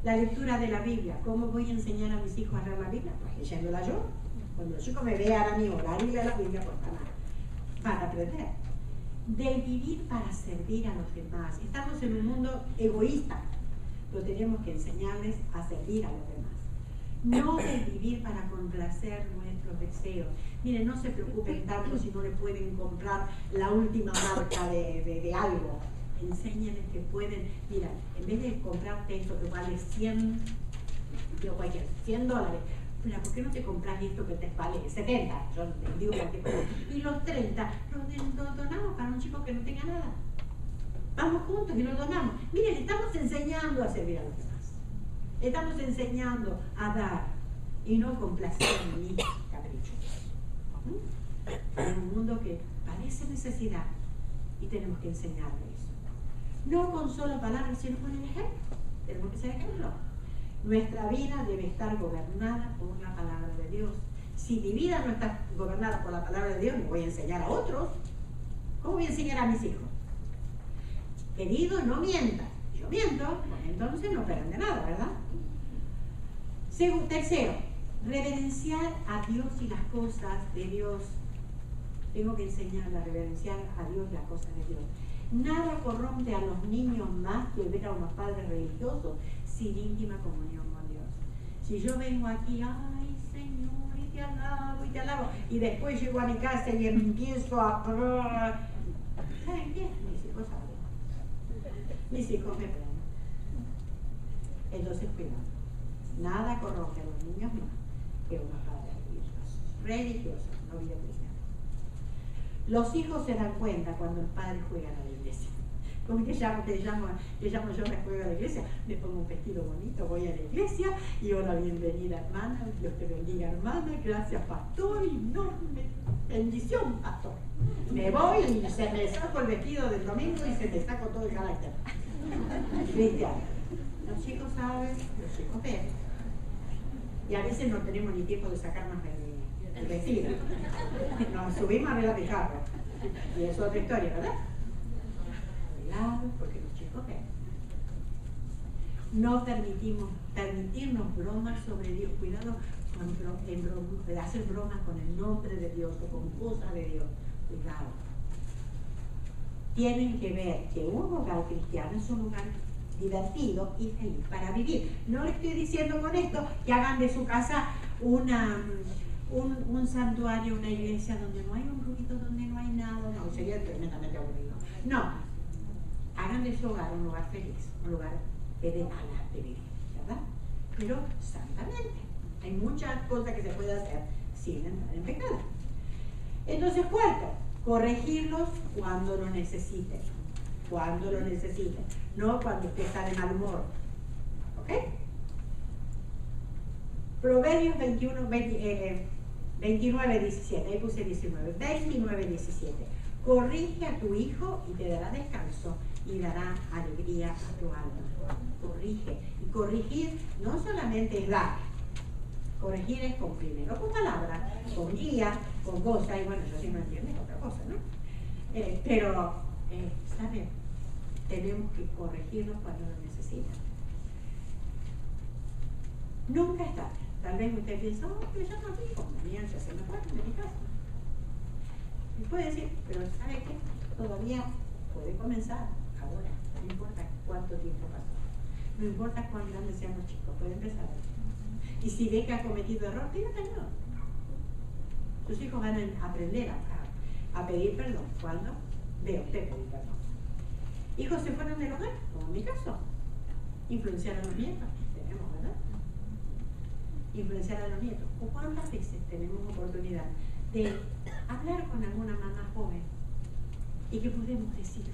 La lectura de la Biblia. ¿Cómo voy a enseñar a mis hijos a leer la Biblia? Pues leyéndola yo. Cuando los chicos me vean a mí orar y leer la Biblia, pues van a aprender. Del vivir para servir a los demás. Estamos en un mundo egoísta, pero tenemos que enseñarles a servir a los demás. No del vivir para complacer nuestros deseos. Miren, no se preocupen tanto si no le pueden comprar la última marca de algo. Enséñenles que pueden, mira, en vez de comprarte esto que vale 100, yo cualquier, $100, mira, ¿por qué no te compras esto que te vale 70? Yo les digo cualquier cosa. Y los 30 los donamos para un chico que no tenga nada. Vamos juntos y los donamos. Miren, estamos enseñando a servir a los demás. Estamos enseñando a dar y no complacer mis caprichos. En un mundo que parece necesidad y tenemos que enseñarle eso. No con solo palabras, sino con el ejemplo. Tenemos que ser ejemplo. Nuestra vida debe estar gobernada por la palabra de Dios. Si mi vida no está gobernada por la palabra de Dios, me voy a enseñar a otros. ¿Cómo voy a enseñar a mis hijos? Querido, no mientas. Yo miento, pues entonces no aprende nada, ¿verdad? Tercero, reverenciar a Dios y las cosas de Dios. Tengo que enseñarle a reverenciar a Dios y las cosas de Dios. Nada corrompe a los niños más que ver a unos padres religiosos sin íntima comunión con Dios. Si yo vengo aquí, ay Señor, y te alabo, y después llego a mi casa y empiezo a... ¿Saben qué? Mis hijos saben. Mis hijos me prenden. Entonces, cuidado. Nada corrompe a los niños más que unos padres religiosos, no vida cristiana. Los hijos se dan cuenta cuando los padres juegan a la iglesia. ¿Cómo que llamo yo me juego a la iglesia? Me pongo un vestido bonito, voy a la iglesia y hola, bienvenida hermana, Dios te bendiga hermana, gracias pastor, enorme bendición pastor. Me voy y se me saco el vestido del domingo y se me saco todo el carácter cristiano. Los chicos saben, los chicos ven. Y a veces no tenemos ni tiempo de sacarnos el vestido. Nos subimos arriba del carro. Y eso es otra historia, ¿verdad? Cuidado, porque los chicos ven. No permitirnos bromas sobre Dios. Cuidado con hacer bromas con el nombre de Dios o con cosas de Dios. Cuidado. Tienen que ver que un hogar cristiano es un lugar divertido y feliz para vivir. No le estoy diciendo con esto que hagan de su casa un santuario, una iglesia donde no hay un ruido, donde no hay nada. No, sería tremendamente aburrido. No, hagan de su hogar un lugar feliz, un lugar de ganas de vivir, ¿verdad? Pero santamente. Hay muchas cosas que se puede hacer sin entrar en pecado. Entonces, cuarto, corregirlos cuando lo necesiten. Cuando lo necesiten, no cuando usted está de mal humor. ¿Ok? Proverbios 29, 17, ahí puse 19, 29, 17. Corrige a tu hijo y te dará descanso y dará alegría a tu alma. Corrige. Y corregir no solamente es dar, corregir es con primero con palabras, con guía, con cosas, y bueno, yo sí no entiendo otra cosa, ¿no? Pero, ¿saben? Tenemos que corregirlos cuando lo necesitan. Nunca es tarde. Tal vez usted piensa, oh, pero ya no dijo, mañana ya se me fue de mi casa. Y puede decir, pero ¿sabe qué? Todavía puede comenzar ahora, no importa cuánto tiempo pasó. No importa cuán grandes sean los chicos, puede empezar. Y si ve que ha cometido error, pida perdón. Sus hijos van a aprender a pedir perdón. ¿Cuándo? Ve usted pedir perdón. Hijos se fueron del hogar, como en mi caso. Influenciar a los nietos. Tenemos, ¿verdad? Influenciar a los nietos. ¿O cuántas veces tenemos oportunidad de hablar con alguna mamá joven y que podemos decirle?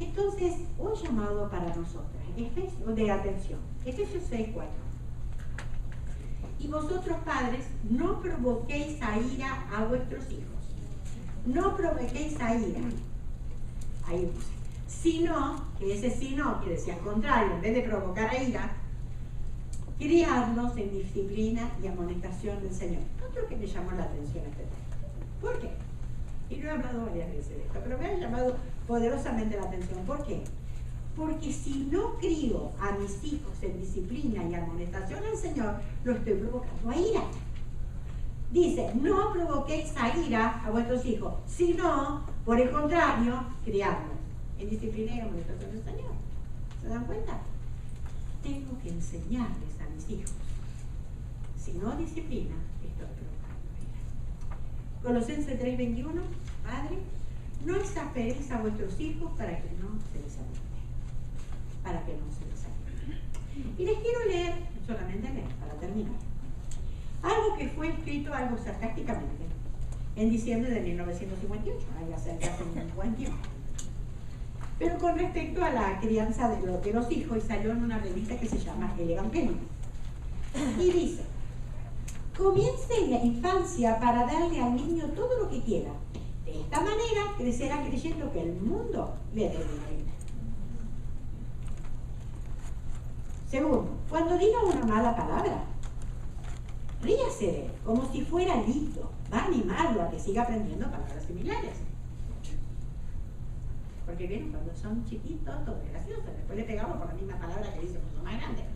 Entonces, un llamado para nosotras, de atención, Efesios 6:4. Y vosotros, padres, no provoquéis a ira a vuestros hijos. No provoquéis a ira. Ahí puse. Sino, que ese sino quiere decir al contrario, en vez de provocar a ira, criarnos en disciplina y amonestación del Señor. Otro que me llamó la atención este tema. ¿Por qué? Y no he hablado varias veces de esto, pero me ha llamado poderosamente la atención. ¿Por qué? Porque si no crío a mis hijos en disciplina y amonestación al Señor, lo estoy provocando a ira. Dice, no provoquéis a ira a vuestros hijos, sino, por el contrario, criadlos en disciplina y amonestación del Señor. ¿Se dan cuenta? Tengo que enseñarles a mis hijos. Si no disciplina, estoy provocando ira. Colosenses 3:21, Padre, no exasperéis a vuestros hijos para que no se les aburre. Para que no se les aburre. Y les quiero leer, solamente leer, para terminar, algo que fue escrito algo sarcásticamente en diciembre de 1958, ya hace un buen tiempo. Pero con respecto a la crianza de los hijos, y salió en una revista que se llama El Evangelio. Y dice, comience en la infancia para darle al niño todo lo que quiera. De esta manera crecerá creyendo que el mundo le debe reina. Segundo, cuando diga una mala palabra, ríase de él, como si fuera lindo. Va a animarlo a que siga aprendiendo palabras similares. Porque bien, cuando son chiquitos, todo es gracioso. Después le pegamos por la misma palabra que dice cuando son más grandes.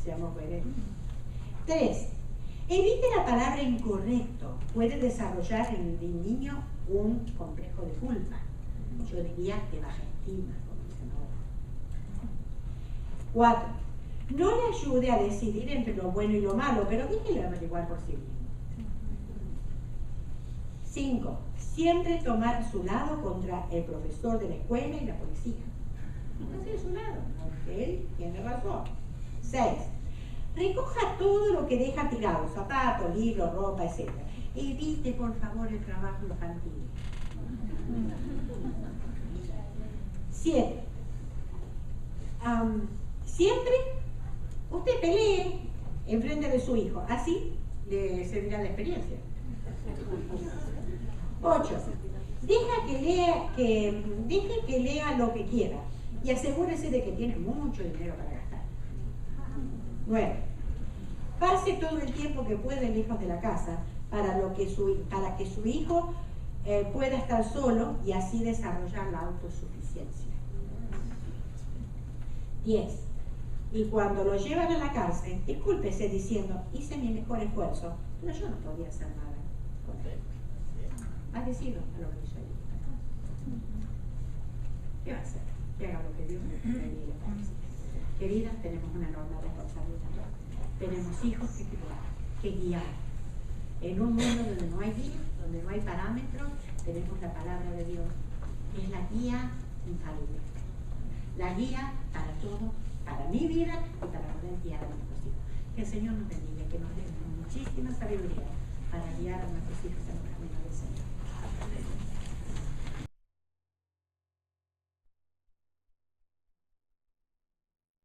Seamos coherentes. 3. Evite la palabra incorrecto. Puede desarrollar en el niño un complejo de culpa. Yo diría de baja estima, como dicen ahora. 4. No le ayude a decidir entre lo bueno y lo malo, pero déjelo averiguar por sí mismo. 5. Siempre tomar a su lado contra el profesor de la escuela y la policía. No sé de su lado, aunque él tiene razón. 6. Recoja todo lo que deja tirado, zapatos, libros, ropa, etc. Evite, por favor, el trabajo infantil. 7. Siempre usted pelee en frente de su hijo. Así le servirá la experiencia. 8. Deje que lea lo que quiera y asegúrese de que tiene mucho dinero para gastar. 9. Pase todo el tiempo que pueda lejos de la casa para que su hijo pueda estar solo y así desarrollar la autosuficiencia. 10. Y cuando lo llevan a la cárcel, discúlpese diciendo, hice mi mejor esfuerzo, pero yo no podía hacer nada con él. Parecido a lo que hizo él. ¿Qué va a hacer? Que haga lo que Dios le pide. Queridas, tenemos una enorme responsabilidad. Tenemos hijos que guiar. En un mundo donde no hay guía, donde no hay parámetros, tenemos la palabra de Dios. Es la guía infalible. La guía para todo, para mi vida y para poder guiar a nuestros hijos. Que el Señor nos bendiga, que nos dé muchísima sabiduría para guiar a nuestros hijos en el camino del Señor.